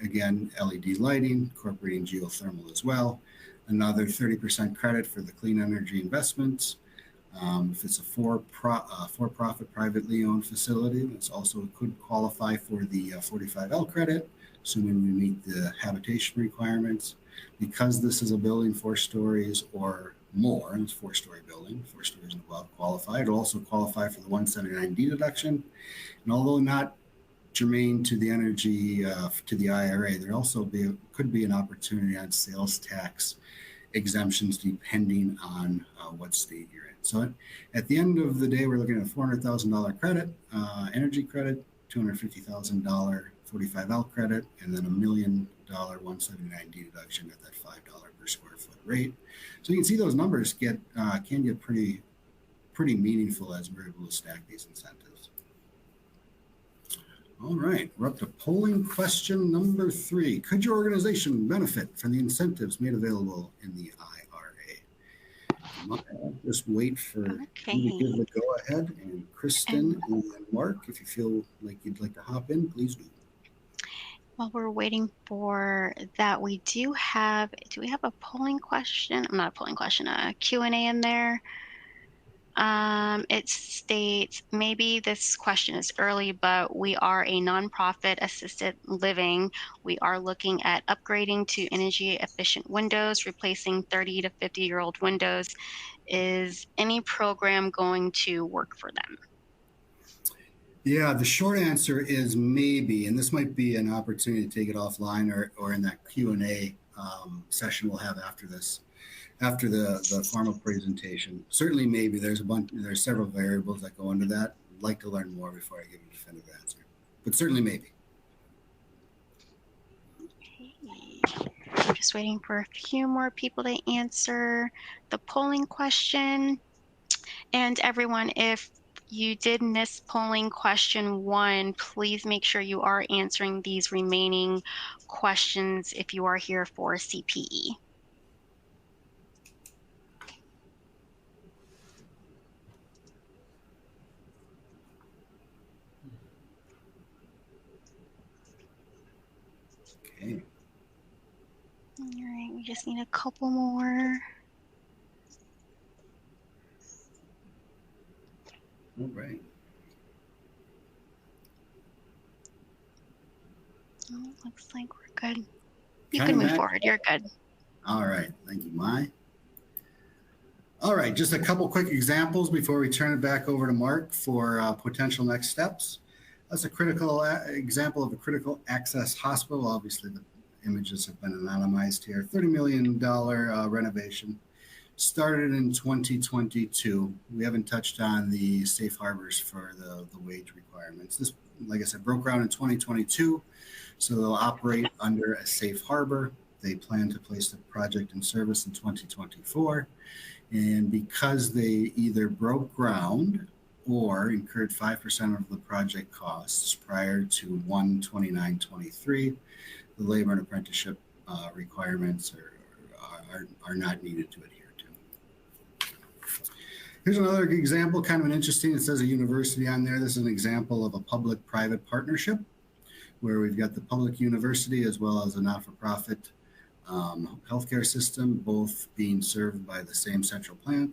Again, LED lighting, incorporating geothermal as well. Another 30% credit for the clean energy investments. If it's a for-profit privately owned facility, it's also could qualify for the 45L credit, assuming we meet the habitation requirements. Because this is a building 4 stories or more, and it's a 4-story building, 4 stories and above qualify. It'll also qualify for the 179D deduction. And although not germane to the energy, to the IRA, there also could be an opportunity on sales tax exemptions depending on what state you're in. So at the end of the day, we're looking at a $400,000 credit, energy credit, $250,000 45L credit, and then $1 million 179D deduction at that $5 per square foot rate. So you can see those numbers can get pretty meaningful as we're able to stack these incentives. All right, we're up to polling question number 3. Could your organization benefit from the incentives made available in the IRA? I'll just wait for you to give the go ahead. And Kristen and Mark, if you feel like you'd like to hop in, please do. While we're waiting for that, do we have a polling question? Not a polling question, a Q&A in there. It states, maybe this question is early, but we are a nonprofit assisted living. We are looking at upgrading to energy efficient windows, replacing 30 to 50-year-old windows. Is any program going to work for them? Yeah, the short answer is maybe, and this might be an opportunity to take it offline or in that Q&A session we'll have after this, after the formal presentation. Certainly maybe. There's several variables that go into that. I'd like to learn more before I give a definitive answer, but certainly maybe. Okay. I'm just waiting for a few more people to answer the polling question. And everyone, if you did miss polling question 1, please make sure you are answering these remaining questions if you are here for CPE. Okay. All right, we just need a couple more. All right. Oh, looks like we're good. You can move forward. You're good. All right. Thank you, Mai. All right. Just a couple quick examples before we turn it back over to Mark for potential next steps. That's a critical example of a critical access hospital. Obviously, the images have been anonymized here. $30 million renovation. Started in 2022. We haven't touched on the safe harbors for the wage requirements. This, like I said, broke ground in 2022, so they'll operate under a safe harbor. They plan to place the project in service in 2024. And because they either broke ground or incurred 5% of the project costs prior to 1/29/23, the labor and apprenticeship requirements are not needed to adhere to. Here's another example, kind of an interesting, it says a university on there. This is an example of a public-private partnership where we've got the public university as well as a not-for-profit healthcare system, both being served by the same central plant.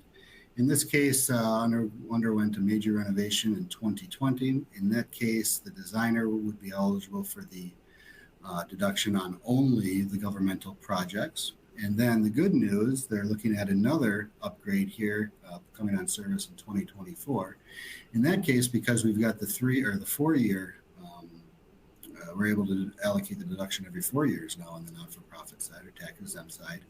In this case, underwent a major renovation in 2020. In that case, the designer would be eligible for the deduction on only the governmental projects. And then the good news, they're looking at another upgrade here coming on service in 2024. In that case, because we've got the 4 year, we're able to allocate the deduction every 4 years now on the not-for-profit side or tax exempt side.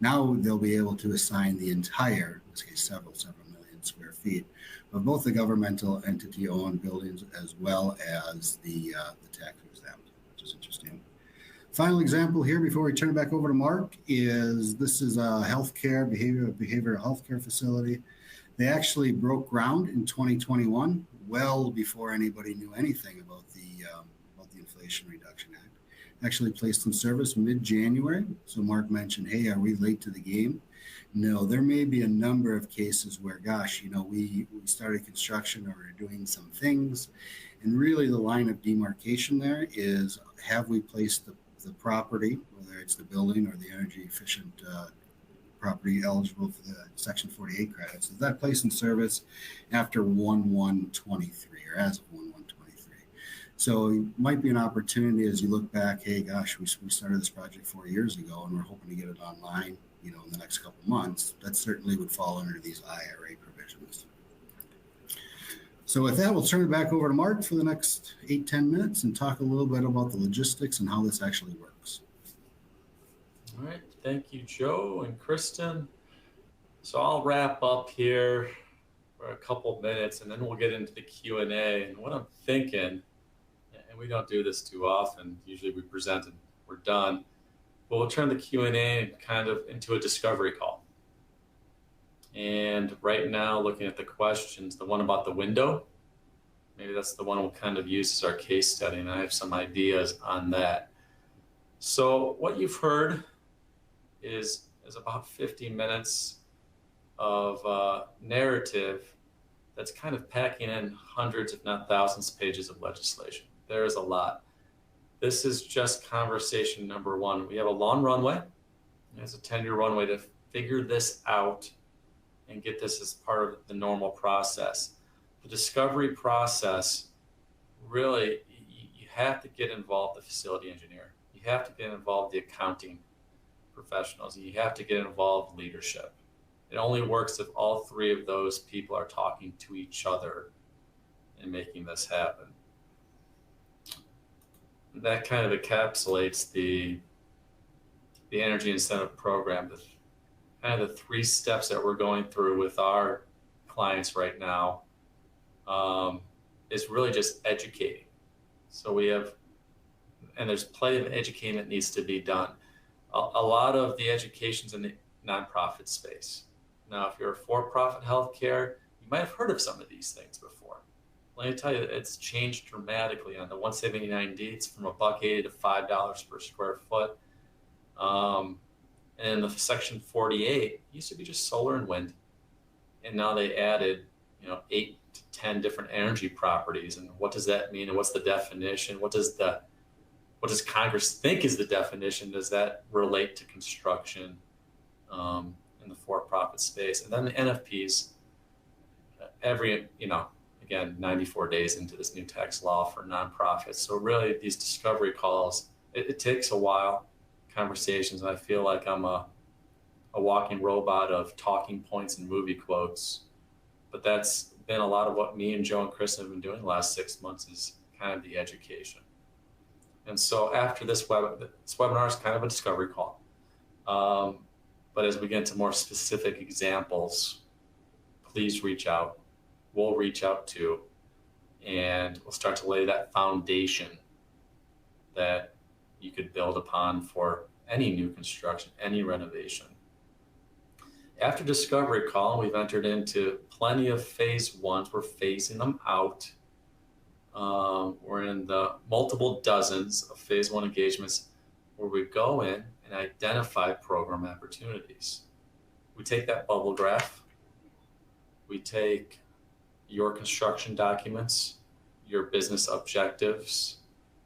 Now they'll be able to assign the entire, in this case, several million square feet of both the governmental entity owned buildings as well as the tax exempt, which is interesting. Final example here before we turn it back over to Mark is this is a healthcare, behavioral healthcare facility. They actually broke ground in 2021, well before anybody knew anything about the Inflation Reduction Act. Actually placed in service mid-January. So Mark mentioned, hey, are we late to the game? No, there may be a number of cases where, gosh, you know, we started construction or we're doing some things. And really the line of demarcation there is, have we placed the property, whether it's the building or the energy efficient property eligible for the Section 48 credits, is that placed in service after 1/1/23 or as of 1/1/23? So it might be an opportunity as you look back, hey, gosh, we started this project 4 years ago and we're hoping to get it online, you know, in the next couple of months. That certainly would fall under these IRA provisions. So with that, we'll turn it back over to Mark for the next 8-10 minutes and talk a little bit about the logistics and how this actually works. All right. Thank you, Joe and Kristen. So I'll wrap up here for a couple minutes and then we'll get into the Q&A. And what I'm thinking, and we don't do this too often, usually we present and we're done, but we'll turn the Q&A kind of into a discovery call. And right now, looking at the questions, the one about the window, maybe that's the one we'll kind of use as our case study, and I have some ideas on that. So what you've heard is about 50 minutes of narrative that's kind of packing in hundreds, if not thousands, of pages of legislation. There is a lot. This is just conversation number one. We have a long runway. It's a 10-year runway to figure this out and get this as part of the normal process. The discovery process, really, you have to get involved the facility engineer. You have to get involved the accounting professionals. You have to get involved leadership. It only works if all three of those people are talking to each other and making this happen. That kind of encapsulates the energy incentive program, kind of the 3 steps that we're going through with our clients right now is really just educating. So we have, and there's plenty of educating that needs to be done. A lot of the education's in the nonprofit space. Now, if you're a for-profit healthcare, you might have heard of some of these things before. Let me tell you, it's changed dramatically on the 179D. It's from $1.80 to $5 per square foot. And the Section 48 used to be just solar and wind. And now they added, 8 to 10 different energy properties. And what does that mean? And what's the definition? What does Congress think is the definition? Does that relate to construction in the for-profit space? And then the NFPs, again, 94 days into this new tax law for nonprofits. So really these discovery calls, it takes a while, conversations. And I feel like I'm a walking robot of talking points and movie quotes, but that's been a lot of what me and Joe and Chris have been doing the last 6 months is kind of the education. And so after this webinar is kind of a discovery call. But as we get into more specific examples, please reach out. We'll reach out too, and we'll start to lay that foundation that you could build upon for any new construction, any renovation. After discovery call, we've entered into plenty of phase ones. We're phasing them out. We're in the multiple dozens of phase one engagements where we go in and identify program opportunities. We take that bubble graph We take your construction documents, your business objectives,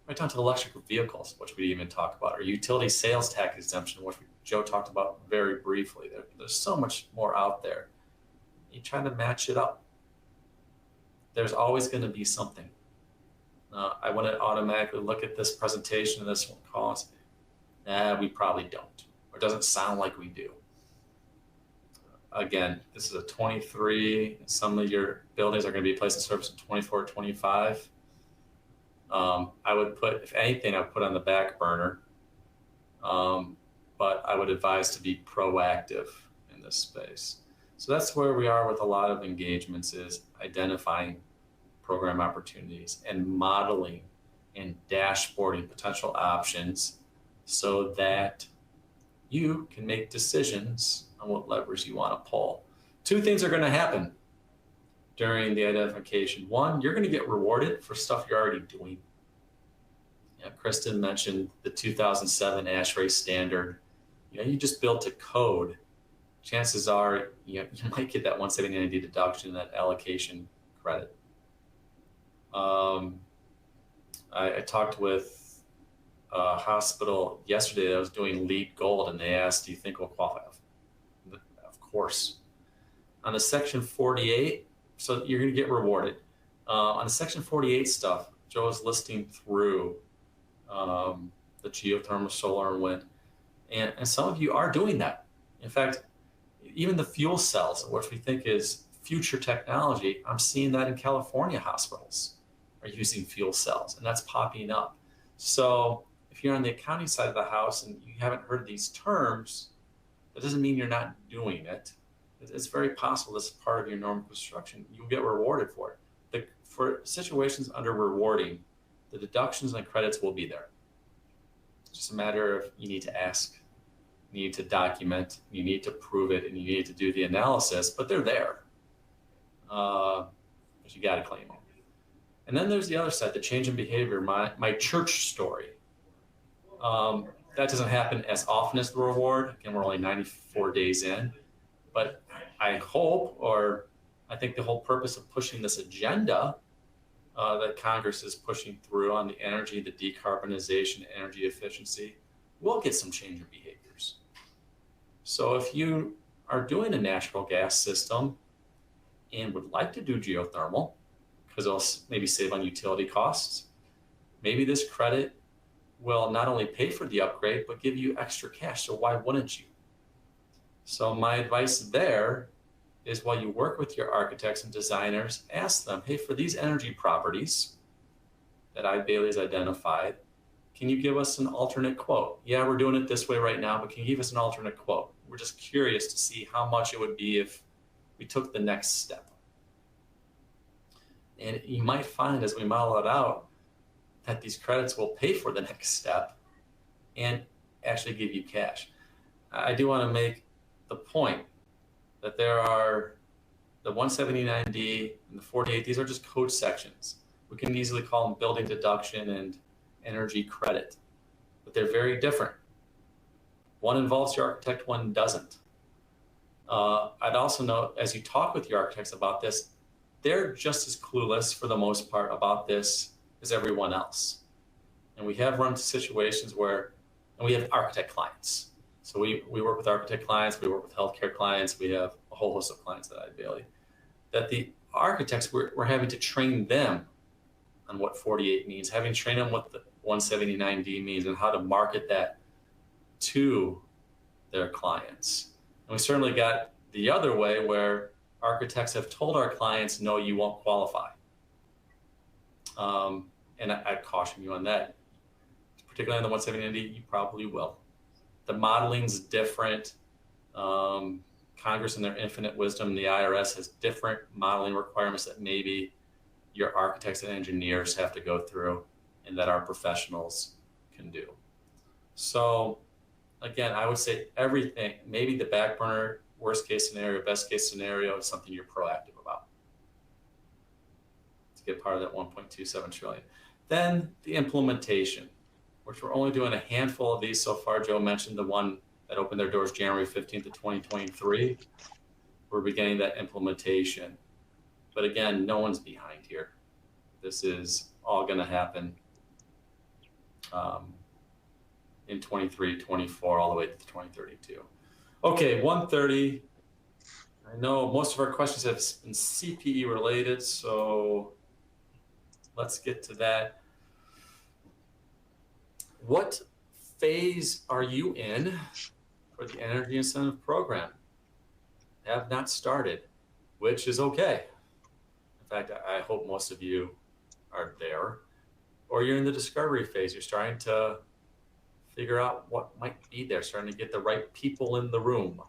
right down to electric vehicles, which we even talk about, or utility sales tax exemption, which Joe talked about very briefly. There's so much more out there. You try to match it up. There's always going to be something. I wouldn't automatically look at this presentation and this call and say, we probably don't, or it doesn't sound like we do. Again, this is a 23. Some of your buildings are going to be placed in service in 24, 25. I would put, if anything, I would put on the back burner. But I would advise to be proactive in this space. So that's where we are with a lot of engagements, is identifying program opportunities and modeling and dashboarding potential options so that you can make decisions on what levers you want to pull. Two things are going to happen during the identification. One, you're going to get rewarded for stuff you're already doing. Kristen mentioned the 2007 ASHRAE standard. You just built a code. Chances are you might get that 179D deduction, that allocation credit. I talked with a hospital yesterday that was doing LEED Gold, and they asked, do you think we'll qualify? Of course. On the Section 48, so you're going to get rewarded. On the Section 48 stuff, Joe was listing through the geothermal, solar, and wind. And some of you are doing that. In fact, even the fuel cells, which we think is future technology, I'm seeing that in California hospitals are using fuel cells, and that's popping up. So if you're on the accounting side of the house and you haven't heard these terms, that doesn't mean you're not doing it. It's very possible this is part of your normal construction. You'll get rewarded for it. For situations under rewarding, the deductions and credits will be there. It's just a matter of you need to ask, you need to document, you need to prove it, and you need to do the analysis, but they're there. But you got to claim them. And then there's the other side, the change in behavior, my church story. That doesn't happen as often as the reward. Again, we're only 94 days in, but I hope, or I think the whole purpose of pushing this agenda that Congress is pushing through on the energy, the decarbonization, energy efficiency, we'll get some change in behaviors. So if you are doing a natural gas system and would like to do geothermal, because it'll maybe save on utility costs, maybe this credit will not only pay for the upgrade, but give you extra cash. So why wouldn't you? So my advice there is, while you work with your architects and designers, ask them, hey, for these energy properties that Eide Bailey has identified, can you give us an alternate quote? Yeah, we're doing it this way right now, but can you give us an alternate quote? We're just curious to see how much it would be if we took the next step. And you might find, as we model it out, that these credits will pay for the next step and actually give you cash. I do want to make the point that there are the 179D and the 48, these are just code sections. We can easily call them building deduction and energy credit, but they're very different. One involves your architect, one doesn't. I'd also note, as you talk with your architects about this, they're just as clueless for the most part about this as everyone else. And we have run into situations where, and we have architect clients. So we work with architect clients, we work with healthcare clients, we have a whole host of clients at Eide Bailey, that the architects, we're having to train them on what 48 means, having trained them what the 179D means and how to market that to their clients. And we certainly got the other way, where architects have told our clients, no, you won't qualify. And I'd caution you on that. Particularly on the 179D, you probably will. The modeling's different. Congress, in their infinite wisdom, the IRS has different modeling requirements that maybe your architects and engineers have to go through and that our professionals can do. So again, I would say everything, maybe the back burner, worst case scenario, best case scenario, is something you're proactive about to get part of that 1.27 trillion. Then the implementation, which we're only doing a handful of these so far. Joe mentioned the one that opened their doors January 15th of 2023. we're beginning that implementation. But again, no one's behind here. This is all going to happen in 23, 24, all the way to 2032. Okay, 130. I know most of our questions have been CPE related, so let's get to that. What phase are you in for the Energy Incentive Program? Have not started, which is okay. In fact, I hope most of you are there, or you're in the discovery phase. You're starting to figure out what might be there, starting to get the right people in the room.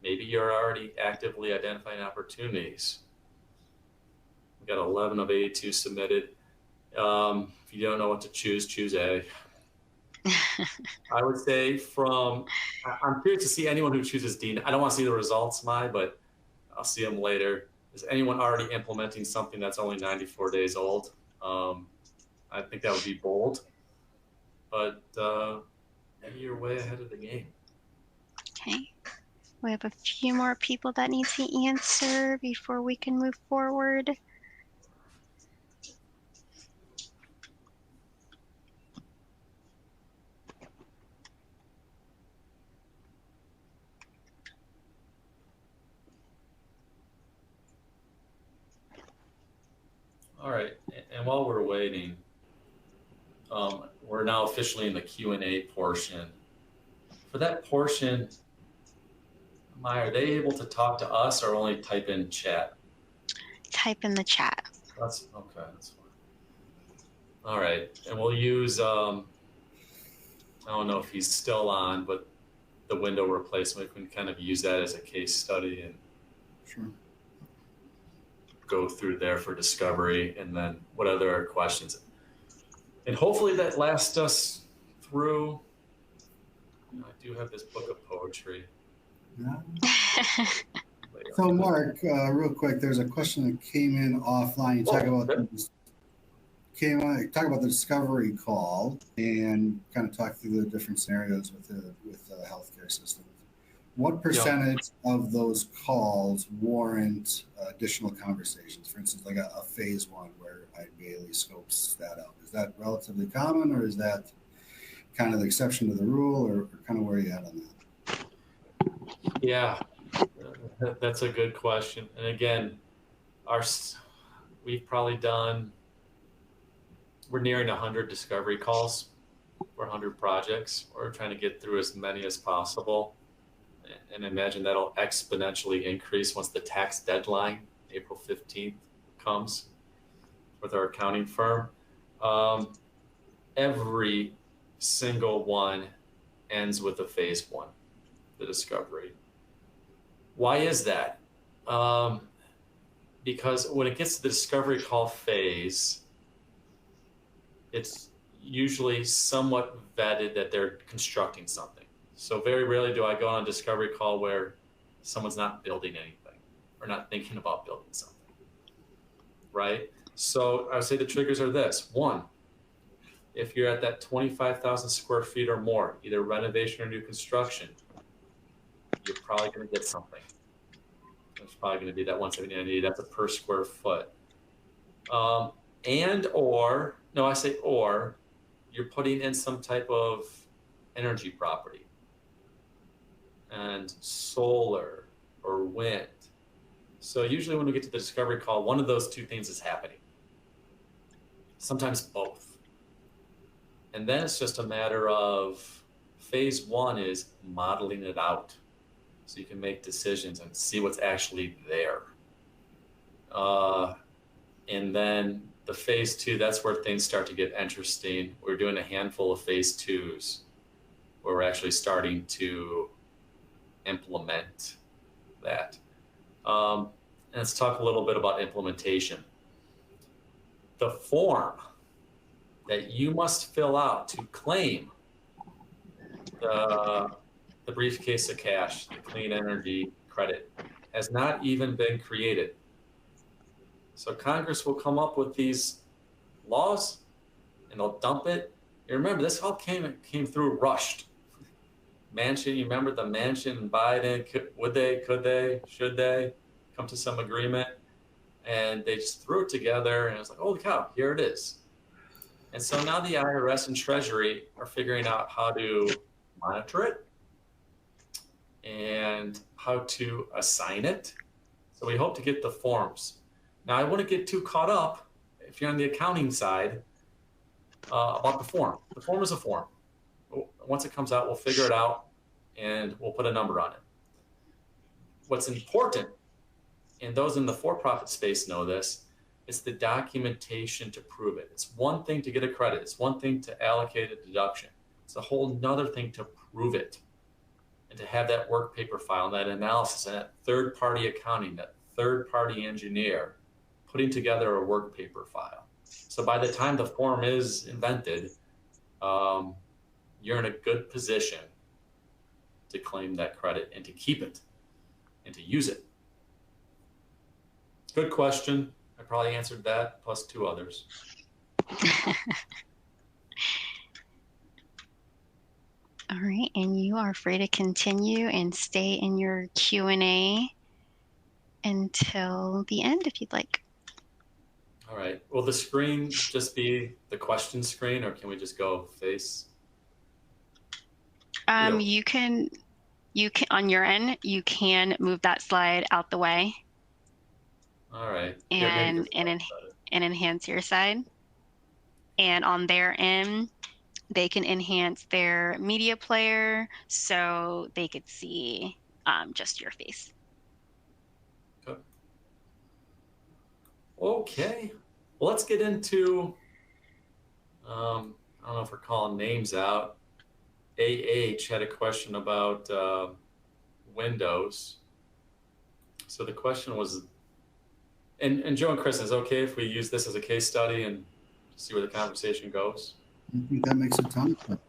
Maybe you're already actively identifying opportunities. We've got 11 of 82 submitted. If you don't know what to choose, choose A. I would say I'm curious to see anyone who chooses D. I don't want to see the results, but I'll see them later. Is anyone already implementing something that's only 94 days old? I think that would be bold, but maybe you're way ahead of the game. Okay. We have a few more people that need to answer before we can move forward. All right, and while we're waiting, we're now officially in the Q&A portion. For that portion, Maya, are they able to talk to us or only type in chat? Type in the chat. That's okay, that's fine. All right, and we'll use, I don't know if he's still on, but the window replacement, we can kind of use that as a case study and Sure. go through there for discovery, and then what other questions. And hopefully that lasts us through, I do have this book of poetry. Yeah. So Mark, real quick, there's a question that came in offline. You talk about the discovery call and kind of talk through the different scenarios with the healthcare system. What percentage of those calls warrant additional conversations? For instance, like a phase one where Eide Bailey scopes that out. Is that relatively common, or is that kind of the exception to the rule, or kind of where are you at on that? Yeah, that's a good question. And again, we've probably we're nearing 100 discovery calls for 100 projects. We're trying to get through as many as possible. And imagine that'll exponentially increase once the tax deadline, April 15th, comes with our accounting firm. Every single one ends with a phase one, the discovery. Why is that? Because when it gets to the discovery call phase, it's usually somewhat vetted that they're constructing something. So very rarely do I go on a discovery call where someone's not building anything or not thinking about building something, right? So I would say the triggers are this. One, if you're at that 25,000 square feet or more, either renovation or new construction, you're probably going to get something. It's probably going to be that 179.80. That's a per square foot. Or you're putting in some type of energy property and solar or wind. So usually when we get to the discovery call, one of those two things is happening. Sometimes both. And then it's just a matter of phase one is modeling it out so you can make decisions and see what's actually there. And then the phase two, that's where things start to get interesting. We're doing a handful of phase twos where we're actually starting to implement that. And let's talk a little bit about implementation. The form that you must fill out to claim the briefcase of cash, the clean energy credit, has not even been created. So Congress will come up with these laws and they'll dump it. You remember, this all came through rushed. mansion, you remember the mansion and Biden, could they, should they come to some agreement? And they just threw it together and it was like, holy cow, here it is. And so now the IRS and Treasury are figuring out how to monitor it and how to assign it. So we hope to get the forms. Now I wouldn't get too caught up, if you're on the accounting side, about the form. The form is a form. Once it comes out, we'll figure it out and we'll put a number on it. What's important, and those in the for-profit space know this, is the documentation to prove it. It's one thing to get a credit. It's one thing to allocate a deduction. It's a whole nother thing to prove it and to have that work paper file and that analysis and that third-party accounting, that third-party engineer putting together a work paper file. So by the time the form is invented, you're in a good position to claim that credit and to keep it and to use it. Good question. I probably answered that plus two others. All right, and you are free to continue and stay in your Q&A until the end if you'd like. All right. Will the screen just be the question screen, or can we just go face? You can on your end, you can move that slide out the way. All right. And enhance your side. And on their end, they can enhance their media player so they could see just your face. Okay. Well, let's get into, I don't know if we're calling names out. AH had a question about Windows. So the question was, and Joe and Chris, is it okay if we use this as a case study and see where the conversation goes? I think that makes a ton of sense.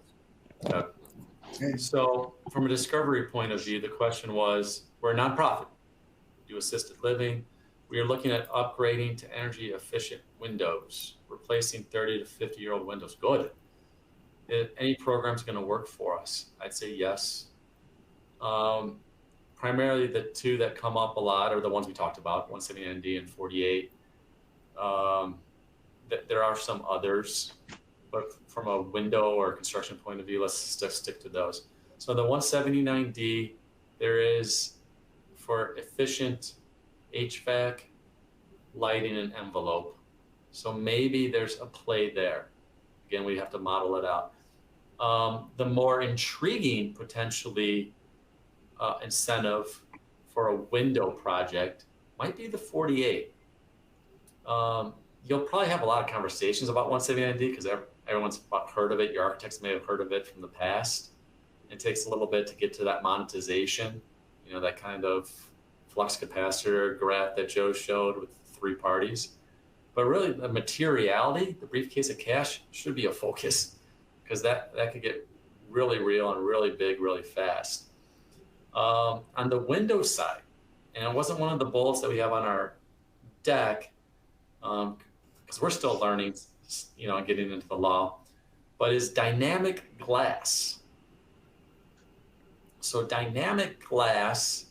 Okay. So from a discovery point of view, the question was, we're a nonprofit, do assisted living. We are looking at upgrading to energy efficient windows, replacing 30 to 50-year-old windows. Good. If any program's going to work for us, I'd say yes. Primarily the two that come up a lot are the ones we talked about, 179D and 48. There are some others, but from a window or construction point of view, let's stick to those. So the 179D, there is for efficient HVAC, lighting, and envelope. So maybe there's a play there. Again, we have to model it out. The more intriguing, potentially, incentive for a window project might be the 48. You'll probably have a lot of conversations about 179D because everyone's heard of it. Your architects may have heard of it from the past. It takes a little bit to get to that monetization, that kind of flux capacitor graph that Joe showed with 3 parties. But really, the materiality, the briefcase of cash, should be a focus because that could get really real and really big really fast. On the Windows side, and it wasn't one of the bullets that we have on our deck because we're still learning, getting into the law, but is dynamic glass. So dynamic glass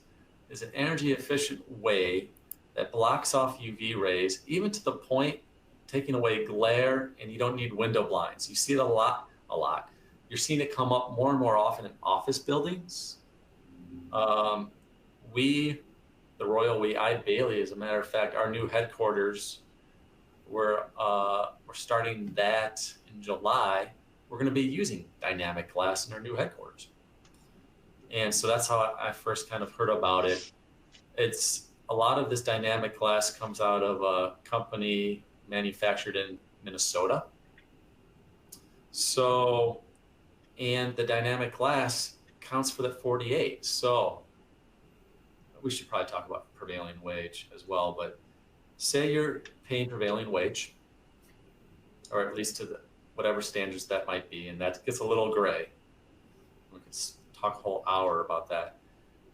is an energy efficient way that blocks off UV rays, even to the point taking away glare, and you don't need window blinds. You see it a lot. You're seeing it come up more and more often in office buildings. The Royal Eide Bailey, as a matter of fact, our new headquarters, we're starting that in July. We're going to be using dynamic glass in our new headquarters. And so that's how I first kind of heard about it. It's a lot of this dynamic glass comes out of a company manufactured in Minnesota. So, and the dynamic glass counts for the 48. So we should probably talk about prevailing wage as well, but say you're paying prevailing wage, or at least to whatever standards that might be, and that gets a little gray. We could talk a whole hour about that.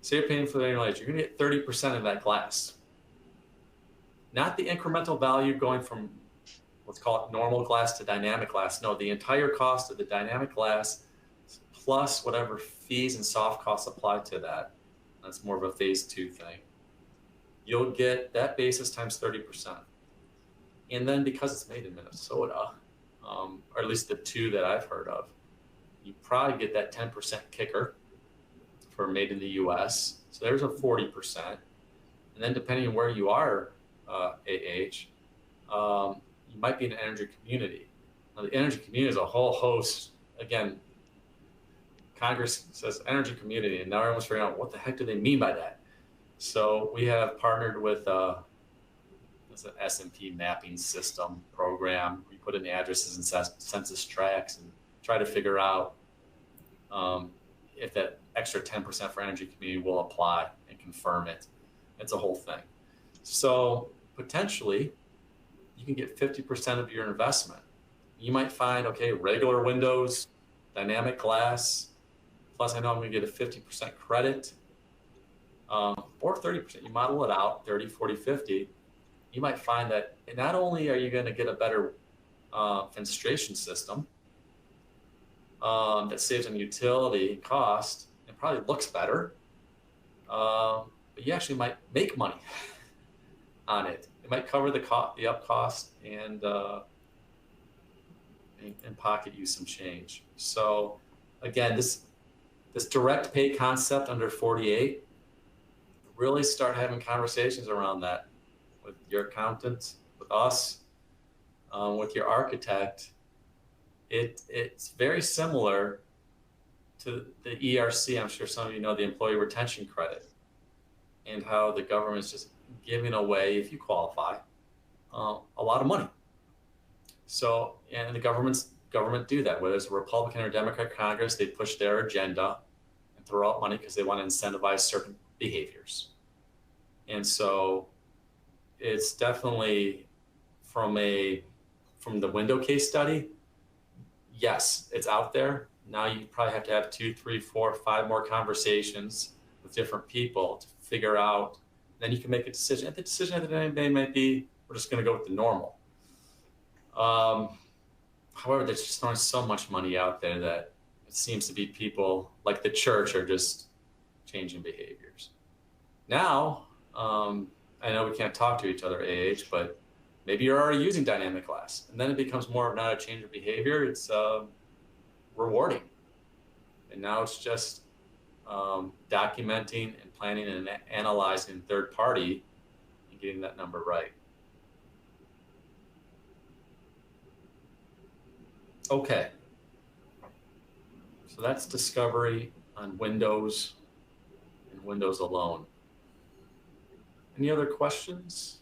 Say you're paying for the prevailing wage, you're gonna get 30% of that glass. Not the incremental value going from, let's call it normal glass to dynamic glass. No, the entire cost of the dynamic glass plus whatever fees and soft costs apply to that. That's more of a phase 2 thing. You'll get that basis times 30%. And then because it's made in Minnesota, or at least the two that I've heard of, you probably get that 10% kicker for made in the US. So there's a 40%. And then depending on where you are, you might be in an energy community. Now, the energy community is a whole host. Again, Congress says energy community, and now everyone's figuring out what the heck do they mean by that. So we have partnered with it's an S&P mapping system program. We put in addresses and census tracts and try to figure out if that extra 10% for energy community will apply and confirm it. It's a whole thing. So potentially you can get 50% of your investment. You might find, okay, regular windows, dynamic glass, plus I know I'm gonna get a 50% credit, or 30%. You model it out, 30, 40, 50. You might find that not only are you gonna get a better fenestration system that saves on utility and cost and probably looks better, but you actually might make money on it. It might cover the up cost and pocket you some change. So again, this direct pay concept under 48, really start having conversations around that with your accountant, with us, with your architect. It's very similar to the ERC. I'm sure some of you know the employee retention credit and how the government is just giving away, if you qualify, a lot of money. So, and the government do that, whether it's a Republican or Democrat Congress, they push their agenda and throw out money because they want to incentivize certain behaviors. And so it's definitely from the window case study, yes, it's out there. Now you probably have to have 2, 3, 4, 5 more conversations with different people to figure out, then you can make a decision. And the decision at the end of the day might be, we're just going to go with the normal. However, there's just throwing so much money out there that it seems to be people like the church are just changing behaviors. Now, I know we can't talk to each other AH, but maybe you're already using dynamic glass, and then it becomes more of not a change of behavior, it's rewarding. And now it's just documenting and planning and analyzing third party and getting that number right. Okay, so that's discovery on Windows and Windows alone. Any other questions?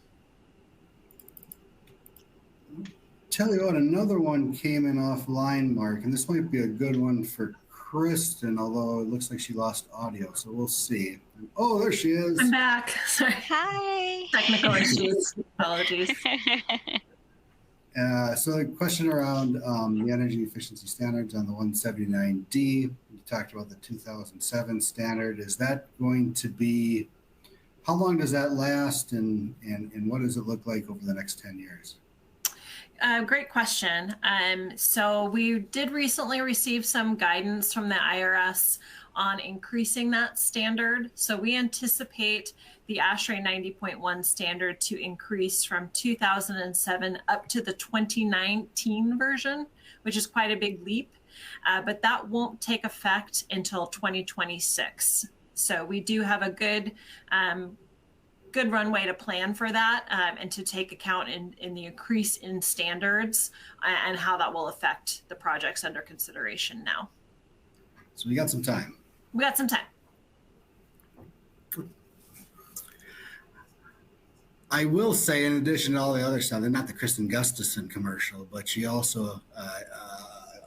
Tell you what, another one came in offline, Mark, and this might be a good one for Kristen, although it looks like she lost audio, so we'll see. Oh, there she is. I'm back. Sorry. Hi. Technical issues. Apologies. So the question around the energy efficiency standards on the 179D, you talked about the 2007 standard. Is that going to be, how long does that last, and what does it look like over the next 10 years? Great question. So we did recently receive some guidance from the IRS on increasing that standard. So we anticipate the ASHRAE 90.1 standard to increase from 2007 up to the 2019 version, which is quite a big leap, but that won't take effect until 2026. So we do have a good runway to plan for that and to take account in the increase in standards and how that will affect the projects under consideration now. So we got some time. We got some time. I will say, in addition to all the other stuff, they're not the Kristen Gustafson commercial, but she also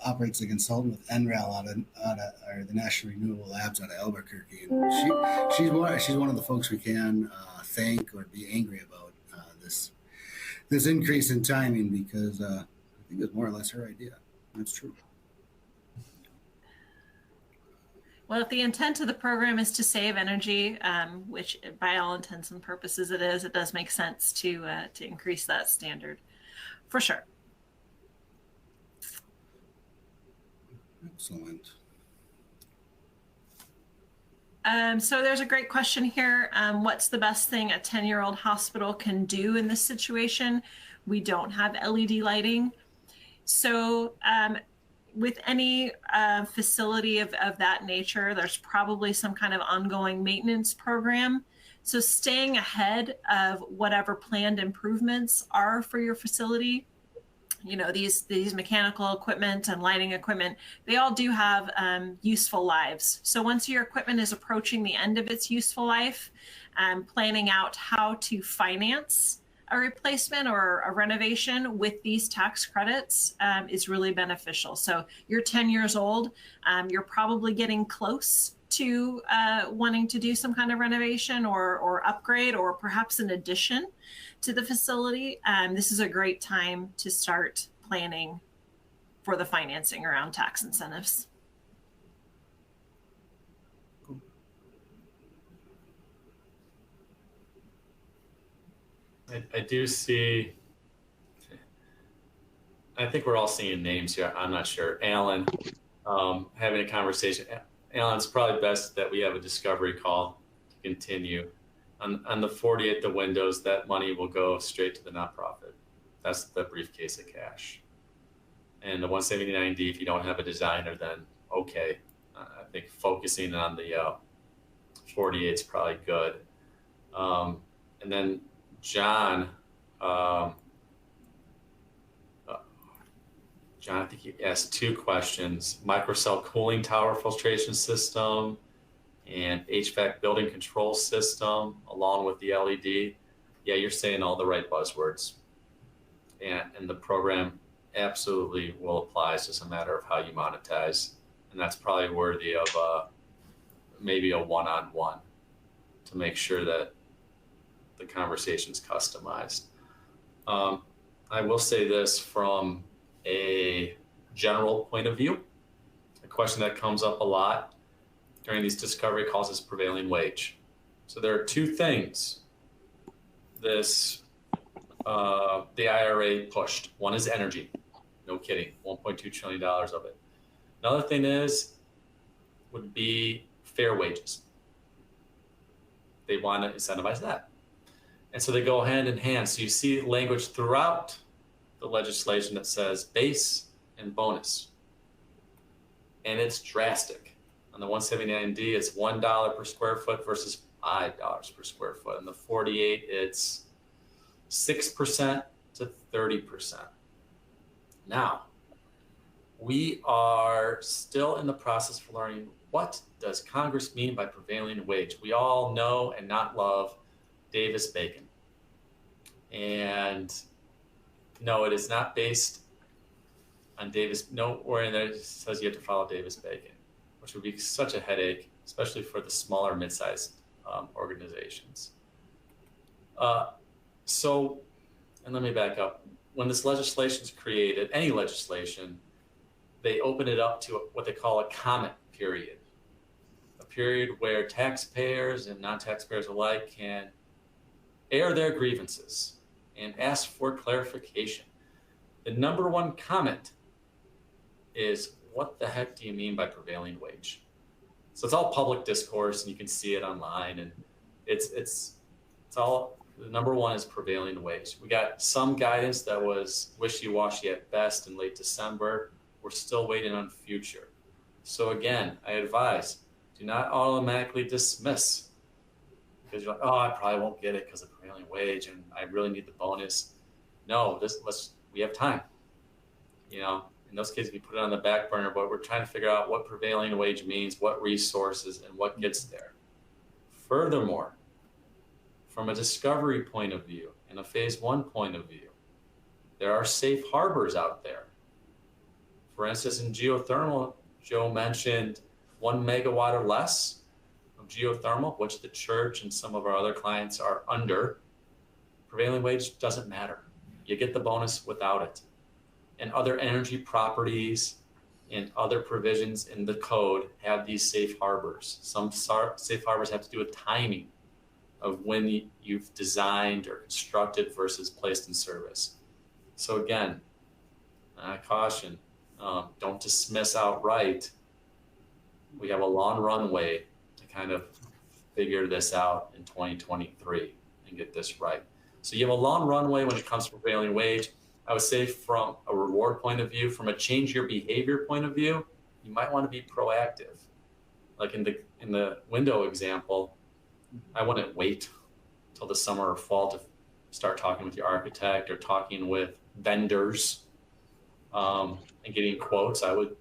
operates a consultant with NREL out of the National Renewable Labs out of Albuquerque. And she's one of the folks we can thank or be angry about this increase in timing, because I think it's more or less her idea. That's true. Well, if the intent of the program is to save energy, which by all intents and purposes it is, it does make sense to increase that standard, for sure. Excellent. So there's a great question here. What's the best thing a 10-year-old hospital can do in this situation? We don't have LED lighting. So with any facility of that nature, there's probably some kind of ongoing maintenance program. So staying ahead of whatever planned improvements are for your facility, you know, these mechanical equipment and lighting equipment, they all do have useful lives. So once your equipment is approaching the end of its useful life, planning out how to finance a replacement or a renovation with these tax credits is really beneficial. So you're 10 years old, you're probably getting close to wanting to do some kind of renovation or upgrade or perhaps an addition to the facility. This is a great time to start planning for the financing around tax incentives. I do see, I think we're all seeing names here. I'm not sure. Alan, having a conversation. Alan, it's probably best that we have a discovery call to continue. On the 48, the windows, that money will go straight to the nonprofit. That's the briefcase of cash. And the 179D, if you don't have a designer, then okay. I think focusing on the 48 is probably good. And then John, I think he asked two questions: microcell cooling tower filtration system and HVAC building control system, along with the LED. Yeah, you're saying all the right buzzwords. And the program absolutely will apply. It's just a matter of how you monetize. And that's probably worthy of maybe a one-on-one to make sure that the conversation's customized. I will say this from a general point of view. A question that comes up a lot during these discovery calls is prevailing wage. So there are two things this the IRA pushed. One is energy. No kidding, $1.2 trillion of it. Another thing would be fair wages. They want to incentivize that. And so they go hand in hand. So you see language throughout the legislation that says base and bonus. And it's drastic. On the 179D, it's $1 per square foot versus $5 per square foot. And the 48, it's 6% to 30%. Now, we are still in the process of learning, what does Congress mean by prevailing wage? We all know and not love Davis-Bacon. And no, it is not based on nowhere in there it says you have to follow Davis-Bacon, which would be such a headache, especially for the smaller mid-sized organizations. And let me back up. When this legislation is created, any legislation, they open it up to what they call a comment period. A period where taxpayers and non-taxpayers alike can air their grievances and ask for clarification. The number one comment is, what the heck do you mean by prevailing wage? So it's all public discourse, and you can see it online, and it's all, the number one is prevailing wage. We got some guidance that was wishy-washy at best in late December. We're still waiting on future. So again, I advise, do not automatically dismiss because you're like, oh, I probably won't get it because of prevailing wage and I really need the bonus. No, we have time. You know, in those cases, we put it on the back burner, but we're trying to figure out what prevailing wage means, what resources, and what gets there. Furthermore, from a discovery point of view and a phase one point of view, there are safe harbors out there. For instance, in geothermal, Joe mentioned 1 megawatt or less of geothermal, which the church and some of our other clients are under. Prevailing wage doesn't matter. You get the bonus without it. And other energy properties and other provisions in the code have these safe harbors. Some safe harbors have to do with timing of when you've designed or constructed versus placed in service. So again, caution, don't dismiss outright. We have a long runway to kind of figure this out in 2023 and get this right. So you have a long runway when it comes to prevailing wage. I would say from a reward point of view, from a change your behavior point of view, you might want to be proactive. Like in the window example, I wouldn't wait till the summer or fall to start talking with your architect or talking with vendors and getting quotes. I would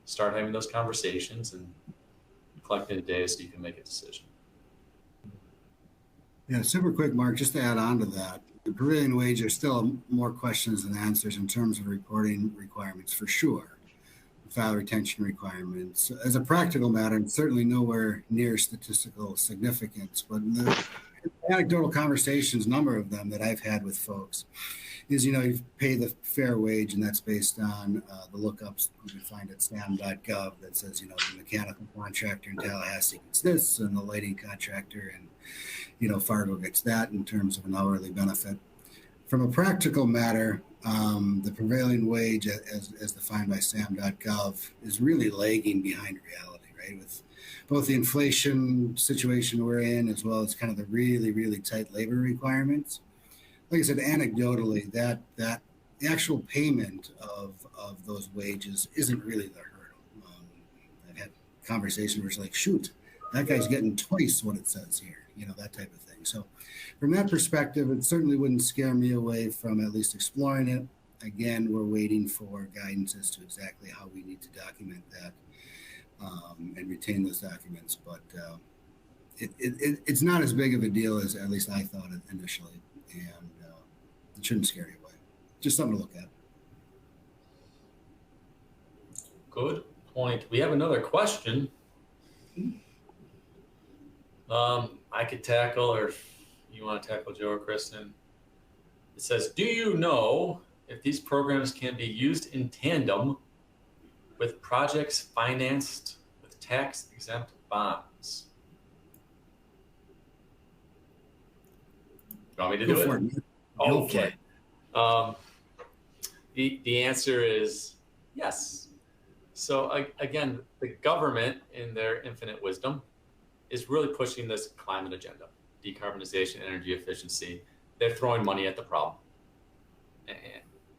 start having those conversations and collecting the data so you can make a decision. Yeah, super quick, Mark, just to add on to that. The prevailing wage, there's still more questions than answers in terms of reporting requirements for sure. File retention requirements. As a practical matter, it's certainly nowhere near statistical significance, but the anecdotal conversations, number of them that I've had with folks, is, you pay the fair wage, and that's based on the lookups you can find at sam.gov that says, the mechanical contractor in Tallahassee gets this, and the lighting contractor in, Fargo gets that in terms of an hourly benefit. From a practical matter, the prevailing wage, as defined by sam.gov, is really lagging behind reality, right? With both the inflation situation we're in, as well as kind of the really, really tight labor requirements. Like I said, anecdotally, that the actual payment of those wages isn't really the hurdle. I've had conversations where it's like, shoot, that guy's getting twice what it says here, that type of thing. So from that perspective, it certainly wouldn't scare me away from at least exploring it. Again, we're waiting for guidance as to exactly how we need to document that and retain those documents. But it's not as big of a deal as at least I thought it initially. And it shouldn't scare you away. Just something to look at. Good point. We have another question. I could tackle, or if you want to tackle, Joe or Kristen. It says, do you know if these programs can be used in tandem with projects financed with tax-exempt bonds? You want me to do it? Okay. The answer is yes. So again, the government, in their infinite wisdom, is really pushing this climate agenda, decarbonization, energy efficiency. They're throwing money at the problem.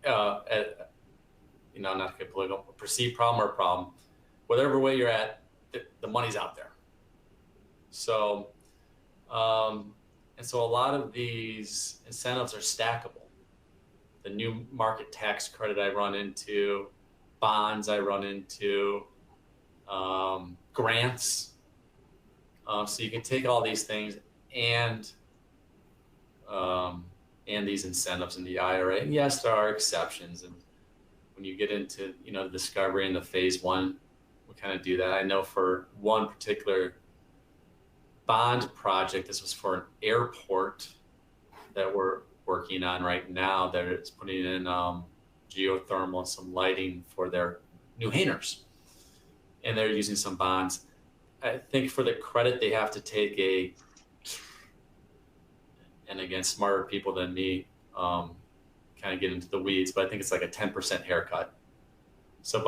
Not to get political, a perceived problem or a problem, whatever way you're at, the money's out there. So, and so a lot of these incentives are stackable. The new market tax credit I run into, bonds I run into, grants. So you can take all these things and these incentives in the IRA. And yes, there are exceptions. And when you get into, the discovery and the phase one, we kind of do that. I know for one particular bond project, this was for an airport that we're working on right now, that it's putting in geothermal and some lighting for their new hangars. And they're using some bonds. I think for the credit, they have to take and again, smarter people than me kind of get into the weeds, but I think it's like a 10% haircut. So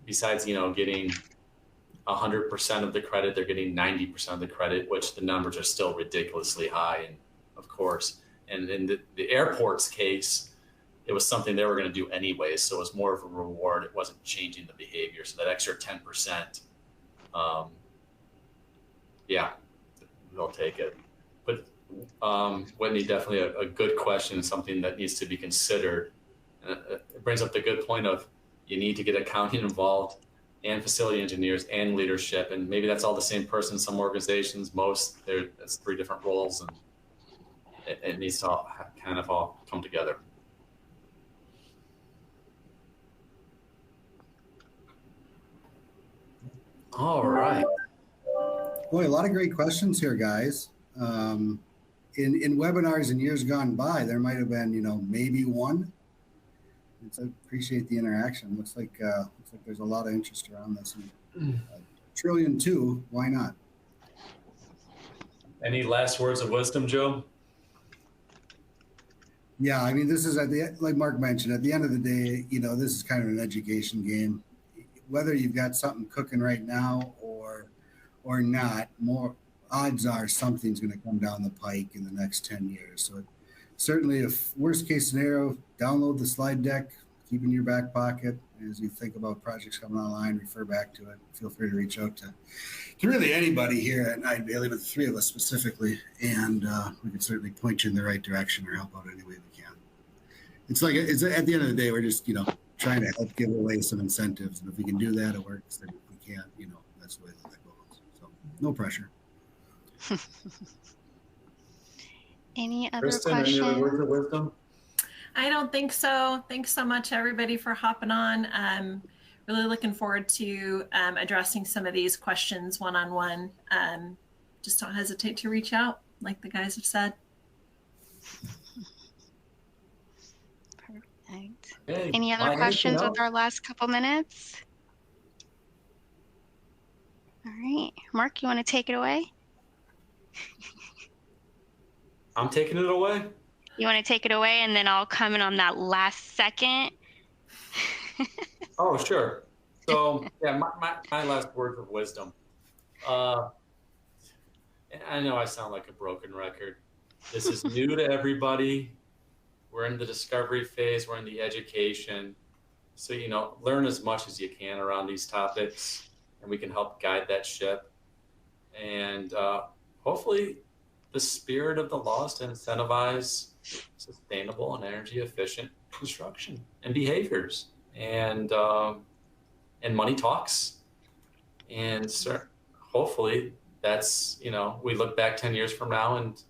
besides, getting 100% of the credit, they're getting 90% of the credit, which the numbers are still ridiculously high. And of course, and in the airport's case, it was something they were going to do anyway. So it was more of a reward. It wasn't changing the behavior. So that extra 10%, yeah, they'll take it. But Whitney, definitely a good question, something that needs to be considered. And it brings up the good point of you need to get accounting involved and facility engineers and leadership. And maybe that's all the same person in some organizations. Most, it's 3 different roles, and it needs to all come together. All right. Boy, a lot of great questions here, guys. In webinars in years gone by, there might have been, maybe one. And so appreciate the interaction. Looks like there's a lot of interest around this. And, $1.2 trillion, why not? Any last words of wisdom, Joe? Yeah, I mean, this is like Mark mentioned, at the end of the day, this is kind of an education game. Whether you've got something cooking right now or or not, more odds are something's going to come down the pike in the next 10 years. So certainly, if worst case scenario, download the slide deck, keep in your back pocket as you think about projects coming online, refer back to it. Feel free to reach out to really anybody here at Eide Bailey, but the three of us specifically, and we can certainly point you in the right direction or help out any way we can. It's like, it's at the end of the day, we're just, trying to help give away some incentives. And if we can do that, it works. And if we can't, that's the way that goes. So no pressure. Any other Kristen, questions? any other words of wisdom? I don't think so. Thanks so much, everybody, for hopping on. Really looking forward to addressing some of these questions one-on-one. Just don't hesitate to reach out, like the guys have said. Perfect. Hey, Any other questions with our last couple minutes? All right, Mark, you want to take it away? I'm taking it away. You want to take it away, and then I'll come in on that last second. Oh, sure. So yeah, my last words of wisdom. I know I sound like a broken record. This is new to everybody. We're in the discovery phase. We're in the education. So, learn as much as you can around these topics, and we can help guide that ship. And hopefully the spirit of the law is to incentivize sustainable and energy efficient construction and behaviors. And money talks. And hopefully that's, we look back 10 years from now and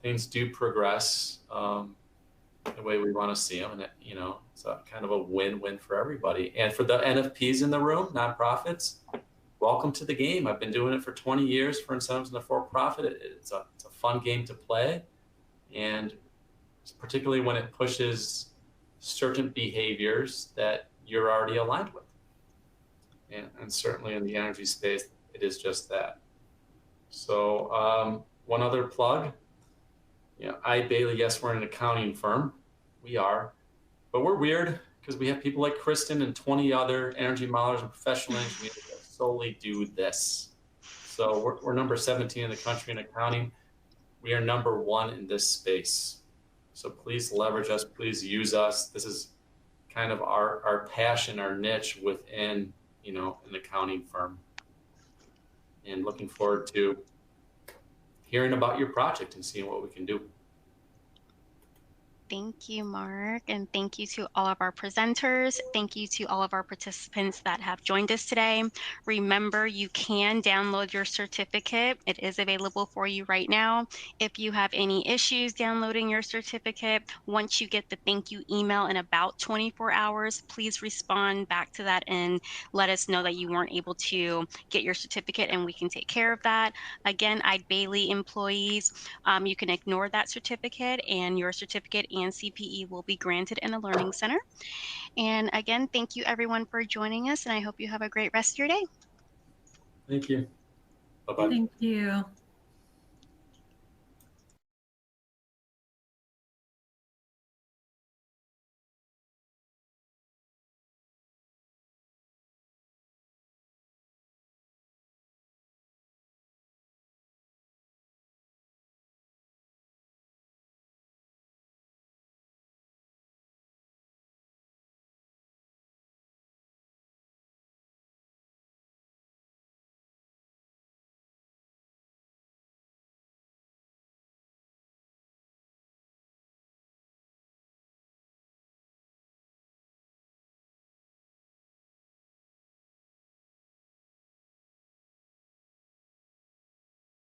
things do progress the way we want to see them. And, it's a kind of a win-win for everybody. And for the NFPs in the room, nonprofits, welcome to the game. I've been doing it for 20 years for incentives in the for-profit. It's a fun game to play. And particularly when it pushes certain behaviors that you're already aligned with. And certainly in the energy space, it is just that. So one other plug, Eide Bailey, yes, we're an accounting firm. We are, but we're weird because we have people like Kristen and 20 other energy modelers and professional engineers that solely do this. So we're number 17 in the country in accounting. We are number 1 in this space. So please leverage us, please use us. This is kind of our passion, our niche within, an accounting firm. And looking forward to hearing about your project and seeing what we can do. Thank you, Mark, and thank you to all of our presenters. Thank you to all of our participants that have joined us today. Remember, you can download your certificate. It is available for you right now. If you have any issues downloading your certificate, once you get the thank you email in about 24 hours, please respond back to that and let us know that you weren't able to get your certificate, and we can take care of that. Again, Eide Bailey employees, you can ignore that certificate, and your certificate and CPE will be granted in the Learning Center. And again, thank you everyone for joining us, and I hope you have a great rest of your day. Thank you. Bye-bye. Thank you.